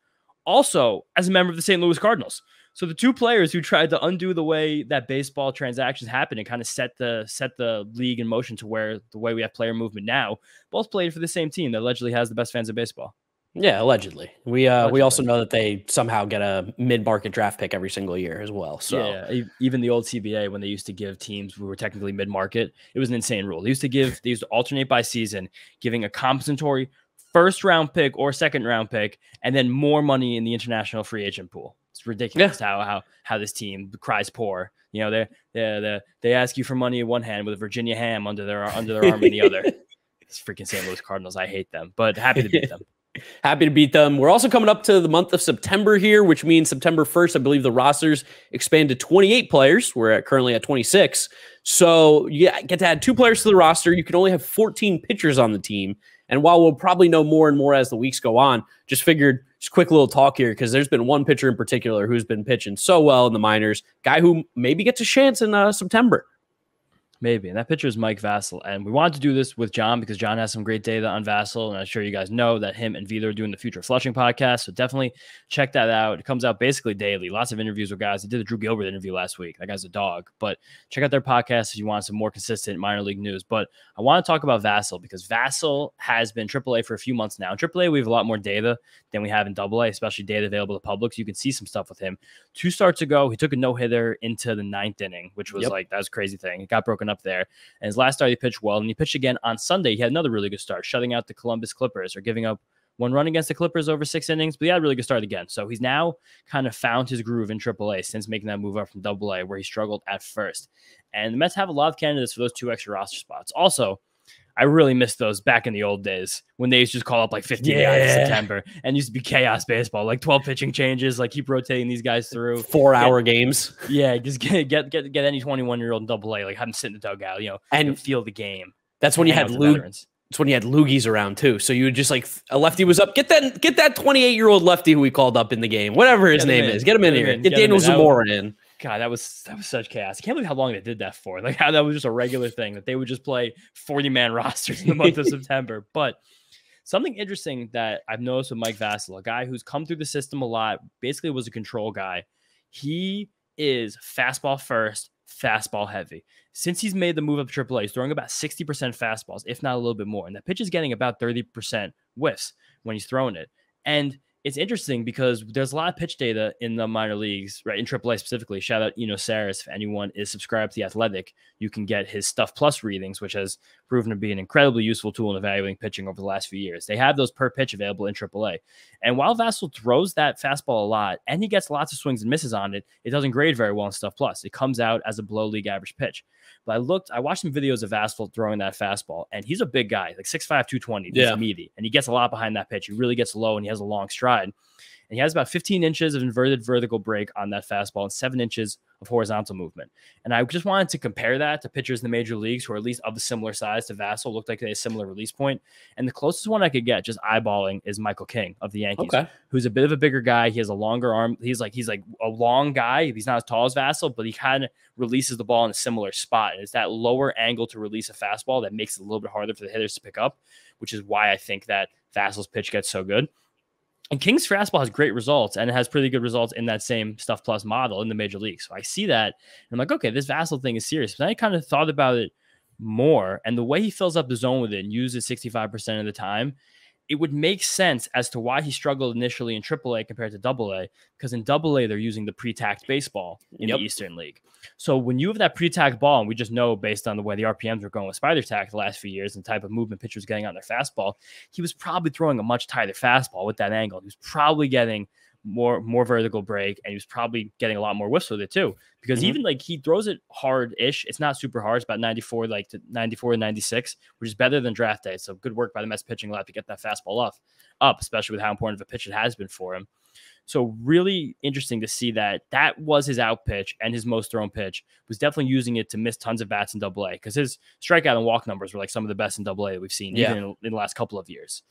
also as a member of the St. Louis Cardinals. So the two players who tried to undo the way that baseball transactions happen and kind of set the league in motion to where the way we have player movement now, both played for the same team that allegedly has the best fans in baseball. Yeah, allegedly. We also know that they somehow get a mid-market draft pick every single year as well. So yeah, even the old CBA, when they used to give teams who were technically mid-market, it was an insane rule. They used to alternate by season, giving a compensatory first-round pick or second-round pick, and then more money in the international free agent pool. It's ridiculous how this team cries poor. You know, they ask you for money in one hand with a Virginia ham under their arm in the other. It's freaking St. Louis Cardinals. I hate them, but happy to beat them. Happy to beat them. We're also coming up to the month of September here, which means September 1st, I believe the rosters expand to 28 players. We're currently at 26. So you get to add 2 players to the roster. You can only have 14 pitchers on the team. And while we'll probably know more and more as the weeks go on, just figured just quick little talk here, because there's been one pitcher in particular who's been pitching so well in the minors, guy who maybe gets a chance in September. Maybe. And that pitcher is Mike Vasil. And we wanted to do this with John because John has some great data on Vasil. And I'm sure you guys know that him and Vito are doing the Future Flushing podcast. So definitely check that out. It comes out basically daily. Lots of interviews with guys. I did the Drew Gilbert interview last week. That guy's a dog. But check out their podcast if you want some more consistent minor league news. But I want to talk about Vasil because Vasil has been AAA for a few months now. In AAA, we have a lot more data than we have in AA, especially data available to the public. So you can see some stuff with him. 2 starts ago, he took a no-hitter into the 9th inning, which was that was a crazy thing. It got broken up there. And his last start, he pitched well. And he pitched again on Sunday. He had another really good start, shutting out the Columbus Clippers or giving up 1 run against the Clippers over 6 innings. But he had a really good start again. So he's now kind of found his groove in AAA since making that move up from AA, where he struggled at first. And the Mets have a lot of candidates for those 2 extra roster spots. Also, I really miss those back in the old days when they used to just call up like 15 guys in September and used to be chaos baseball, like 12 pitching changes, like keep rotating these guys through 4-hour games. Yeah. Just get any 21-year-old in AA, like have them sit in the dugout, and feel the game. That's when you had Lou. It's when you had loogies around too. So you would just like a lefty was up. Get that 28-year-old lefty who we called up in the game, whatever his name is. Get him in here. Get Daniel Zamora in. God, that was such chaos. I can't believe how long they did that for. Like how that was just a regular thing that they would just play 40-man rosters in the month of September. But something interesting that I've noticed with Mike Vasil, a guy who's come through the system a lot, basically was a control guy. He is fastball first, fastball heavy. Since he's made the move up to AAA, he's throwing about 60% fastballs, if not a little bit more. And that pitch is getting about 30% whiffs when he's throwing it. And it's interesting because there's a lot of pitch data in the minor leagues, right? In AAA specifically. Shout out, Saris. If anyone is subscribed to The Athletic, you can get his Stuff Plus readings, which has proven to be an incredibly useful tool in evaluating pitching over the last few years. They have those per pitch available in AAA. And while Vasil throws that fastball a lot and he gets lots of swings and misses on it, it doesn't grade very well in Stuff Plus. It comes out as a below league average pitch. But I watched some videos of Vasil throwing that fastball, and he's a big guy, like 6'5", 220. He's meaty, and he gets a lot behind that pitch. He really gets low, and he has a long stride. And he has about 15 inches of inverted vertical break on that fastball and 7 inches of horizontal movement. And I just wanted to compare that to pitchers in the major leagues who are at least of a similar size to Vasil, looked like they had a similar release point. And the closest one I could get, just eyeballing, is Michael King of the Yankees, who's a bit of a bigger guy. He has a longer arm. He's like a long guy. He's not as tall as Vasil, but he kind of releases the ball in a similar spot. And it's that lower angle to release a fastball that makes it a little bit harder for the hitters to pick up, which is why I think that Vasil's pitch gets so good. And King's fastball has great results, and it has pretty good results in that same Stuff Plus model in the major league. So I see that, and I'm like, okay, this Vasil thing is serious. But I kind of thought about it more, and the way he fills up the zone with it and uses 65% of the time, it would make sense as to why he struggled initially in AAA compared to AA, because in AA, they're using the pre-tacked baseball in the Eastern League. So when you have that pre-tacked ball, and we just know based on the way the RPMs were going with spider tack the last few years and the type of movement pitchers getting on their fastball, he was probably throwing a much tighter fastball with that angle. He was probably getting more vertical break, and he was probably getting a lot more whiffs with it too, because even like he throws it hard-ish. It's not super hard. It's about 94 to 96, which is better than draft day. So good work by the Mets pitching lab to get that fastball up, especially with how important of a pitch it has been for him. So really interesting to see that was his out pitch, and his most thrown pitch was definitely using it to miss tons of bats in AA, because his strikeout and walk numbers were like some of the best in AA that we've seen even in the last couple of years.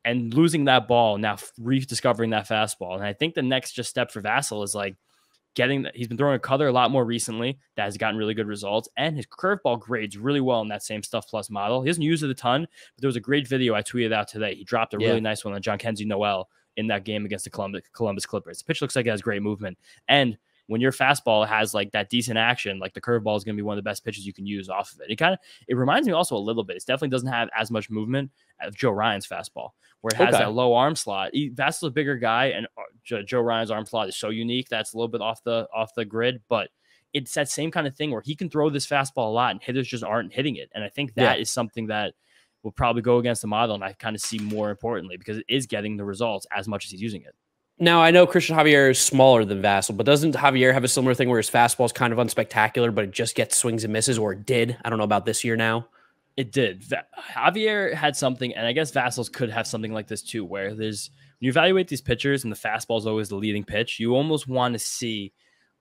And losing that ball, now rediscovering that fastball. And I think the next just step for Vasil is like he's been throwing a cutter a lot more recently that has gotten really good results, and his curveball grades really well in that same Stuff Plus model. He doesn't use it a ton, but there was a great video I tweeted out today. He dropped a really nice one on John Kenzie Noel in that game against the Columbus Clippers. The pitch looks like it has great movement. And when your fastball has like that decent action, like the curveball is going to be one of the best pitches you can use off of it. It reminds me also a little bit. It definitely doesn't have as much movement as Joe Ryan's fastball, where it has that low arm slot. Vasil's a bigger guy, and Joe Ryan's arm slot is so unique that's a little bit off the grid, but it's that same kind of thing where he can throw this fastball a lot and hitters just aren't hitting it. And I think that is something that will probably go against the model, and I kind of see more importantly, because it is getting the results as much as he's using it. Now, I know Christian Javier is smaller than Vasil, but doesn't Javier have a similar thing where his fastball is kind of unspectacular, but it just gets swings and misses, or it did? I don't know about this year now. It did. Javier had something, and I guess Vasil's could have something like this too, where when you evaluate these pitchers and the fastball is always the leading pitch, you almost want to see,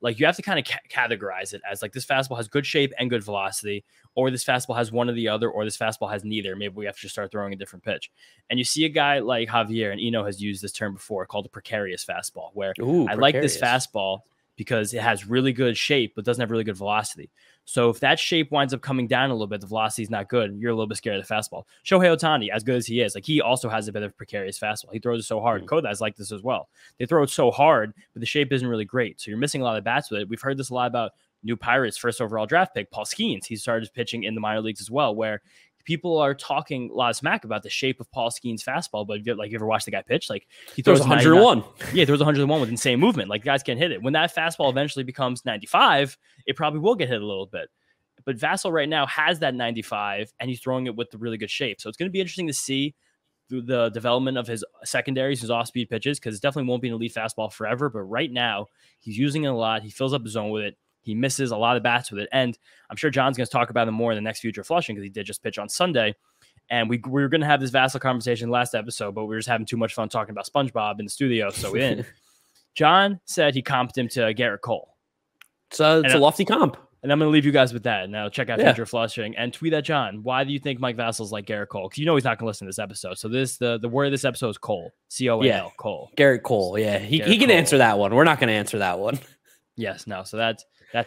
like, you have to kind of categorize it as like this fastball has good shape and good velocity, or this fastball has one or the other, or this fastball has neither. Maybe we have to just start throwing a different pitch. And you see a guy like Javier, and Eno has used this term before, called a precarious fastball, where I like this fastball because it has really good shape, but doesn't have really good velocity. So if that shape winds up coming down a little bit, the velocity is not good, you're a little bit scared of the fastball. Shohei Ohtani, as good as he is, like he also has a bit of precarious fastball. He throws it so hard. Kodai's like this as well. They throw it so hard, but the shape isn't really great. So you're missing a lot of bats with it. We've heard this a lot about new Pirates first overall draft pick, Paul Skeens. He started pitching in the minor leagues as well, where people are talking a lot of smack about the shape of Paul Skeens' fastball, but you ever watch the guy pitch? Like he throws 101. Yeah, he throws 101 with insane movement. Like guys can't hit it. When that fastball eventually becomes 95, it probably will get hit a little bit. But Vasil right now has that 95, and he's throwing it with the really good shape. So it's going to be interesting to see the development of his secondaries, his off-speed pitches, because it definitely won't be an elite fastball forever. But right now, he's using it a lot. He fills up the zone with it. He misses a lot of bats with it. And I'm sure John's going to talk about him more in the next future of Flushing, because he did just pitch on Sunday. And we were going to have this Vasil conversation last episode, but we were just having too much fun talking about SpongeBob in the studio, so we didn't. John said he comped him to Garrett Cole. It's a lofty comp. And I'm going to leave you guys with that. Now check out Future Flushing and tweet at John. Why do you think Mike Vasil's like Garrett Cole? Because you know he's not going to listen to this episode. So the word of this episode is Cole. C-O-A-L, Cole. Garrett Cole. Yeah, he can answer that one. We're not going to answer that one. Yes, no. So that's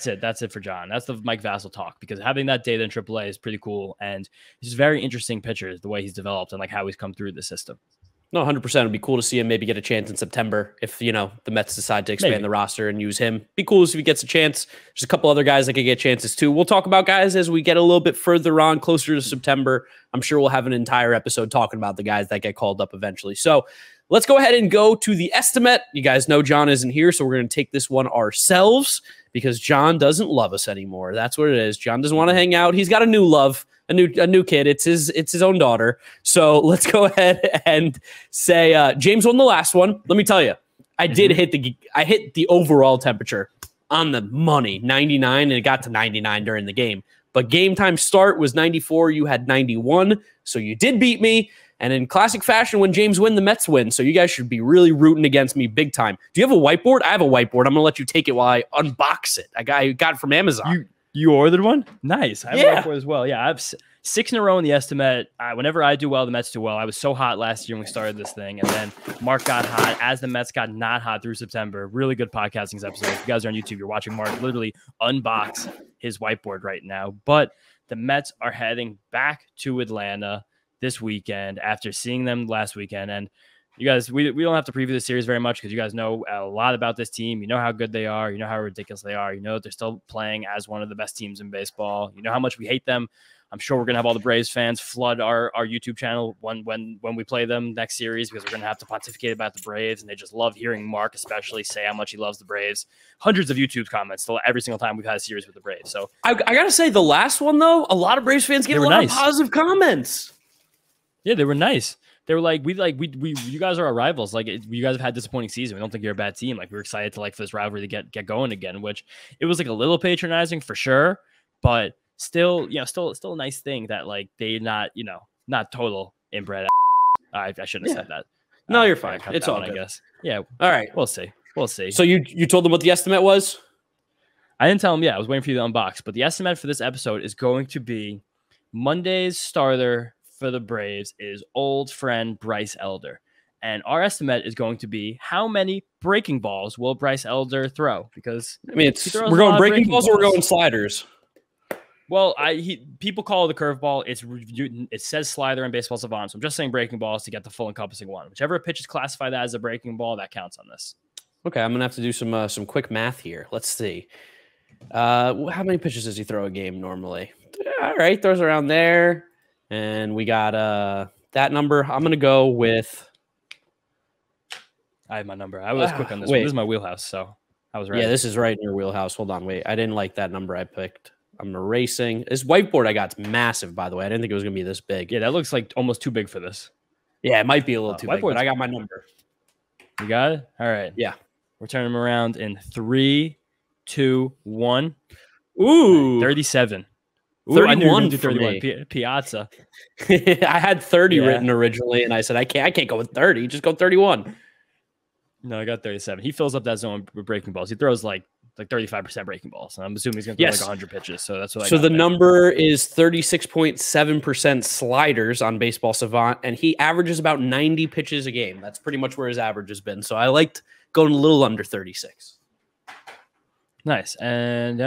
it. That's it for John. That's the Mike Vasil talk, because having that data in AAA is pretty cool. And he's very interesting pitcher, the way he's developed and like how he's come through the system. No, 100%. It'd be cool to see him maybe get a chance in September if, the Mets decide to expand the roster and use him. Be cool if he gets a chance. There's a couple other guys that could get chances too. We'll talk about guys as we get a little bit further on, closer to September. I'm sure we'll have an entire episode talking about the guys that get called up eventually. So let's go ahead and go to the Esti-Met. You guys know John isn't here, so we're going to take this one ourselves because John doesn't love us anymore. That's what it is. John doesn't want to hang out. He's got a new love. A new kid. It's his own daughter. So let's go ahead and say James won the last one. Let me tell you, I hit the overall temperature on the money, 99, and it got to 99 during the game. But game time start was 94. You had 91, so you did beat me. And in classic fashion, when James win, the Mets win. So you guys should be really rooting against me big time. Do you have a whiteboard? I have a whiteboard. I'm gonna let you take it while I unbox it. I got it from Amazon. You ordered one? Nice. I have one as well. Yeah, I have 6 in a row in the Esti-Met. Whenever I do well, the Mets do well. I was so hot last year when we started this thing, and then Mark got hot as the Mets got not hot through September. Really good podcasting episode. If you guys are on YouTube, you're watching Mark literally unbox his whiteboard right now. But the Mets are heading back to Atlanta this weekend after seeing them last weekend. And you guys, we don't have to preview the series very much because you guys know a lot about this team. You know how good they are. You know how ridiculous they are. You know that they're still playing as one of the best teams in baseball. You know how much we hate them. I'm sure we're going to have all the Braves fans flood our YouTube channel when we play them next series, because we're going to have to pontificate about the Braves, and they just love hearing Mark especially say how much he loves the Braves. Hundreds of YouTube comments every single time we've had a series with the Braves. So I got to say, the last one, though, a lot of Braves fans gave a lot of positive comments. Yeah, they were nice. They were like, you guys are our rivals. Like, you guys have had a disappointing season. We don't think you're a bad team. Like, we're excited for this rivalry to get going again, which it was like a little patronizing for sure, but still a nice thing that they not total inbred. I shouldn't have said that. No, you're fine. It's all good. I guess. Yeah. All right. We'll see. So you told them what the Esti-Met was? I didn't tell them. Yeah, I was waiting for you to unbox. But the Esti-Met for this episode is going to be Monday's starter for the Braves is old friend Bryce Elder. And our Esti-Met is going to be how many breaking balls will Bryce Elder throw? Because we're going breaking balls or we're going sliders. Well, people call it a curveball. It says slider in Baseball Savant, so I'm just saying breaking balls to get the full encompassing one. Whichever pitch is classified as a breaking ball, that counts on this. Okay, I'm gonna have to do some quick math here. Let's see. How many pitches does he throw a game normally? All right, throws around there, and we got that number. I'm gonna go with. I have my number. I was quick on this one. This is my wheelhouse, so I was right. Yeah, this is right in your wheelhouse. Hold on, wait. I didn't like that number I picked. I'm erasing. This whiteboard I got is massive, by the way. I didn't think it was going to be this big. Yeah, that looks like almost too big for this. Yeah, it might be a little too big, but I got my number. You got it? All right. Yeah. We're turning them around in 3, 2, 1. Ooh. 37. Ooh, 31 31. Piazza. I had 30 written originally, and I said, I can't go with 30. Just go 31. No, I got 37. He fills up that zone with breaking balls. He throws like 35% breaking balls. And I'm assuming he's going to throw 100 pitches. So that's what I got. So the number is 36.7% sliders on Baseball Savant, and he averages about 90 pitches a game. That's pretty much where his average has been. So I liked going a little under 36. Nice. And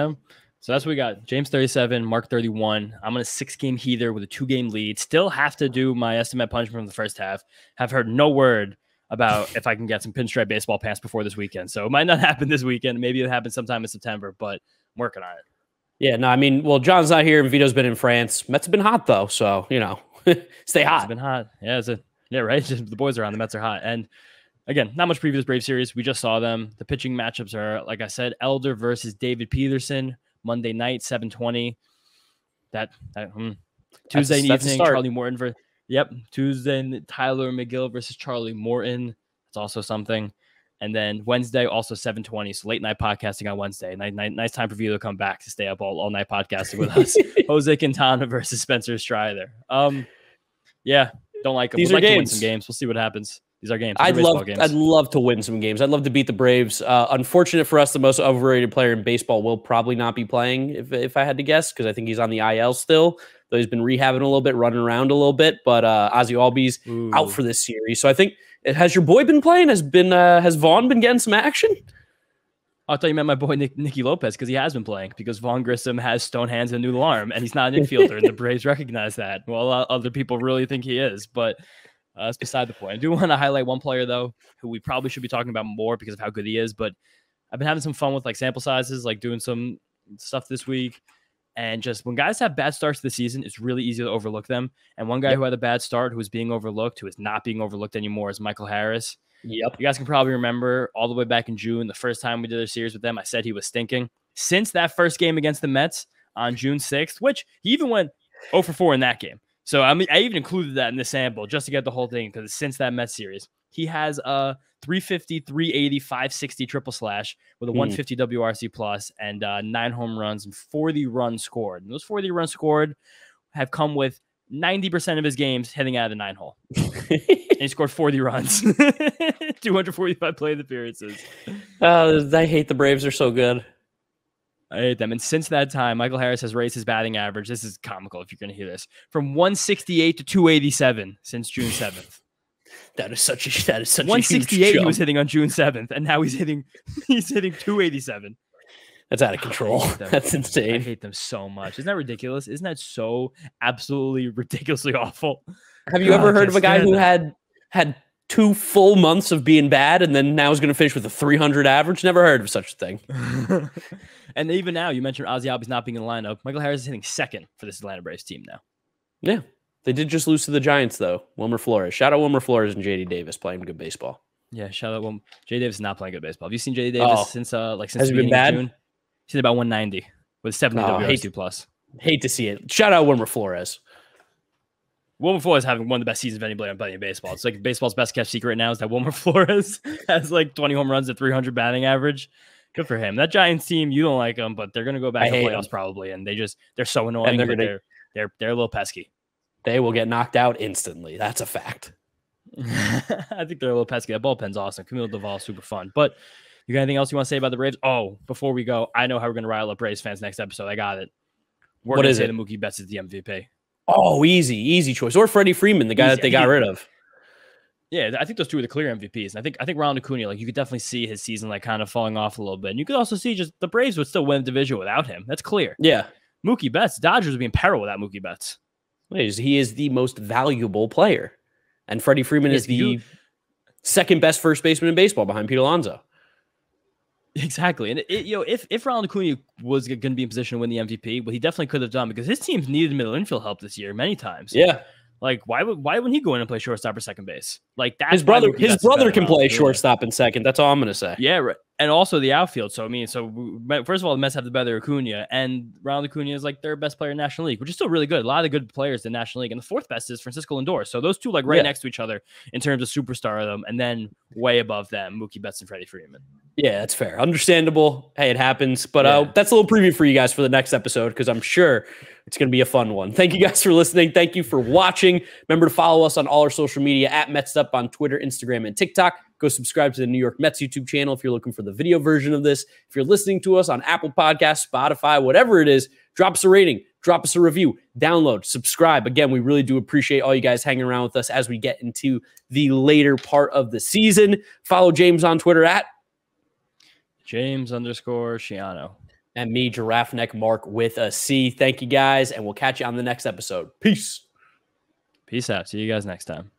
so that's what we got. James 37, Mark 31. I'm on a 6-game heater with a 2-game lead. Still have to do my Esti-Met punishment from the first half. Have heard no word about if I can get some pinstripe baseball pants before this weekend. So it might not happen this weekend. Maybe it happens sometime in September, but I'm working on it. Yeah, no, I mean, well, John's not here and Vito's been in France. Mets have been hot, though, so, stay hot. It's been hot. Yeah, right? The boys are on. The Mets are hot. And, again, not much previous Brave series. We just saw them. The pitching matchups are, like I said, Elder versus David Peterson, Monday night, 7:20. Tuesday evening, Charlie Morton Tuesday, Tyler McGill versus Charlie Morton. That's also something. And then Wednesday, also 7:20. So late night podcasting on Wednesday. Nice time for Vito to come back to stay up all night podcasting with us. José Quintana versus Spencer Strider. Yeah, don't like them. We'd like to win some games. We'll see what happens. These are games. I'd love to win some games. I'd love to beat the Braves. Unfortunate for us, the most overrated player in baseball will probably not be playing, if I had to guess, because I think he's on the IL still. Though he's been rehabbing a little bit, running around a little bit. But Ozzy Albies out for this series. So I think, has your boy been playing? Has Vaughn been getting some action? I thought you meant my boy Nicky Lopez, because he has been playing, because Vaughn Grissom has stone hands and a new alarm, and he's not an infielder, and the Braves recognize that. Well, other people really think he is, but that's beside the point. I do want to highlight one player, though, who we probably should be talking about more because of how good he is, but I've been having some fun with like sample sizes, like doing some stuff this week, and just when guys have bad starts to the season, it's really easy to overlook them. And one guy who had a bad start, who is being overlooked, who is not being overlooked anymore, is Michael Harris. Yep. You guys can probably remember all the way back in June, the first time we did a series with them, I said he was stinking. Since that first game against the Mets on June 6th, which he even went 0 for 4 in that game. So I mean, I even included that in the sample just to get the whole thing, because since that Mets series, he has a 350, 380, 560 triple slash with a 150 WRC plus and 9 home runs and 40 runs scored. And those 40 runs scored have come with 90% of his games hitting out of the 9-hole. And he scored 40 runs, 245 plate appearances. I hate the Braves. They're so good. I hate them. And since that time, Michael Harris has raised his batting average. This is comical if you're going to hear this. From 168 to 287 since June 7th. That is such a 168 he was hitting on June 7th, and now he's hitting 287. That's out of control. That's insane. I hate them so much. Isn't that ridiculous? Isn't that so absolutely ridiculously awful? Have you ever heard of a guy who had 2 full months of being bad and then now is going to finish with a 300 average? Never heard of such a thing. And even now, you mentioned Ozzy Albies not being in the lineup. Michael Harris is hitting second for this Atlanta Braves team now. Yeah. They did just lose to the Giants, though. Wilmer Flores. Shout out Wilmer Flores and J.D. Davis playing good baseball. Yeah, shout out Wilmer. J.D. Davis is not playing good baseball. Have you seen J.D. Davis since the beginning of June? He's hit about 190 with 70 WRC plus. Hate to see it. Shout out Wilmer Flores. Wilmer Flores having one of the best seasons of any player I'm playing in baseball. It's like baseball's best kept secret right now is that Wilmer Flores has like 20 home runs at 300 batting average. Good for him. That Giants team, you don't like them, but they're going to go back to playoffs probably, and they're so annoying. And they're a little pesky. They will get knocked out instantly. That's a fact. I think they're a little pesky. That bullpen's awesome. Camilo Doval, super fun. But you got anything else you want to say about the Braves? Oh, before we go, I know how we're going to rile up Braves fans next episode. I got it. We're going to say that Mookie Betts is the MVP. Oh, easy choice. Or Freddie Freeman, the guy that they got rid of. Yeah, I think those two are the clear MVPs. And I think Ronald Acuna, like you could definitely see his season like kind of falling off a little bit. And you could also see just the Braves would still win the division without him. That's clear. Yeah. Mookie Betts, Dodgers would be in peril without Mookie Betts. He is the most valuable player. And Freddie Freeman is the second best first baseman in baseball behind Pete Alonso. Exactly. And if Ronald Acuna was going to be in position to win the MVP, what he definitely could have done, because his teams needed middle infield help this year many times. Yeah. Like why wouldn't he go in and play shortstop or second base? Like that. His brother can play shortstop and second. That's all I'm going to say. Yeah, right. And also the outfield. So first of all, the Mets have the better Acuna, and Ronald Acuna is like their best player in the National League, which is still really good. A lot of good players in the National League, and the fourth best is Francisco Lindor. So those two like next to each other in terms of superstardom, and then way above them, Mookie Betts and Freddie Freeman. Yeah, that's fair. Understandable. Hey, it happens. But that's a little preview for you guys for the next episode, because I'm sure it's going to be a fun one. Thank you guys for listening. Thank you for watching. Remember to follow us on all our social media at Mets'd on Twitter, Instagram, and TikTok. Go subscribe to the New York Mets YouTube channel if you're looking for the video version of this. If you're listening to us on Apple Podcasts, Spotify, whatever it is, drop us a rating, drop us a review, download, subscribe. Again, we really do appreciate all you guys hanging around with us as we get into the later part of the season. Follow James on Twitter at James_Shiano. And me, Giraffe Neck Mark with a C. Thank you guys, and we'll catch you on the next episode. Peace. Peace out. See you guys next time.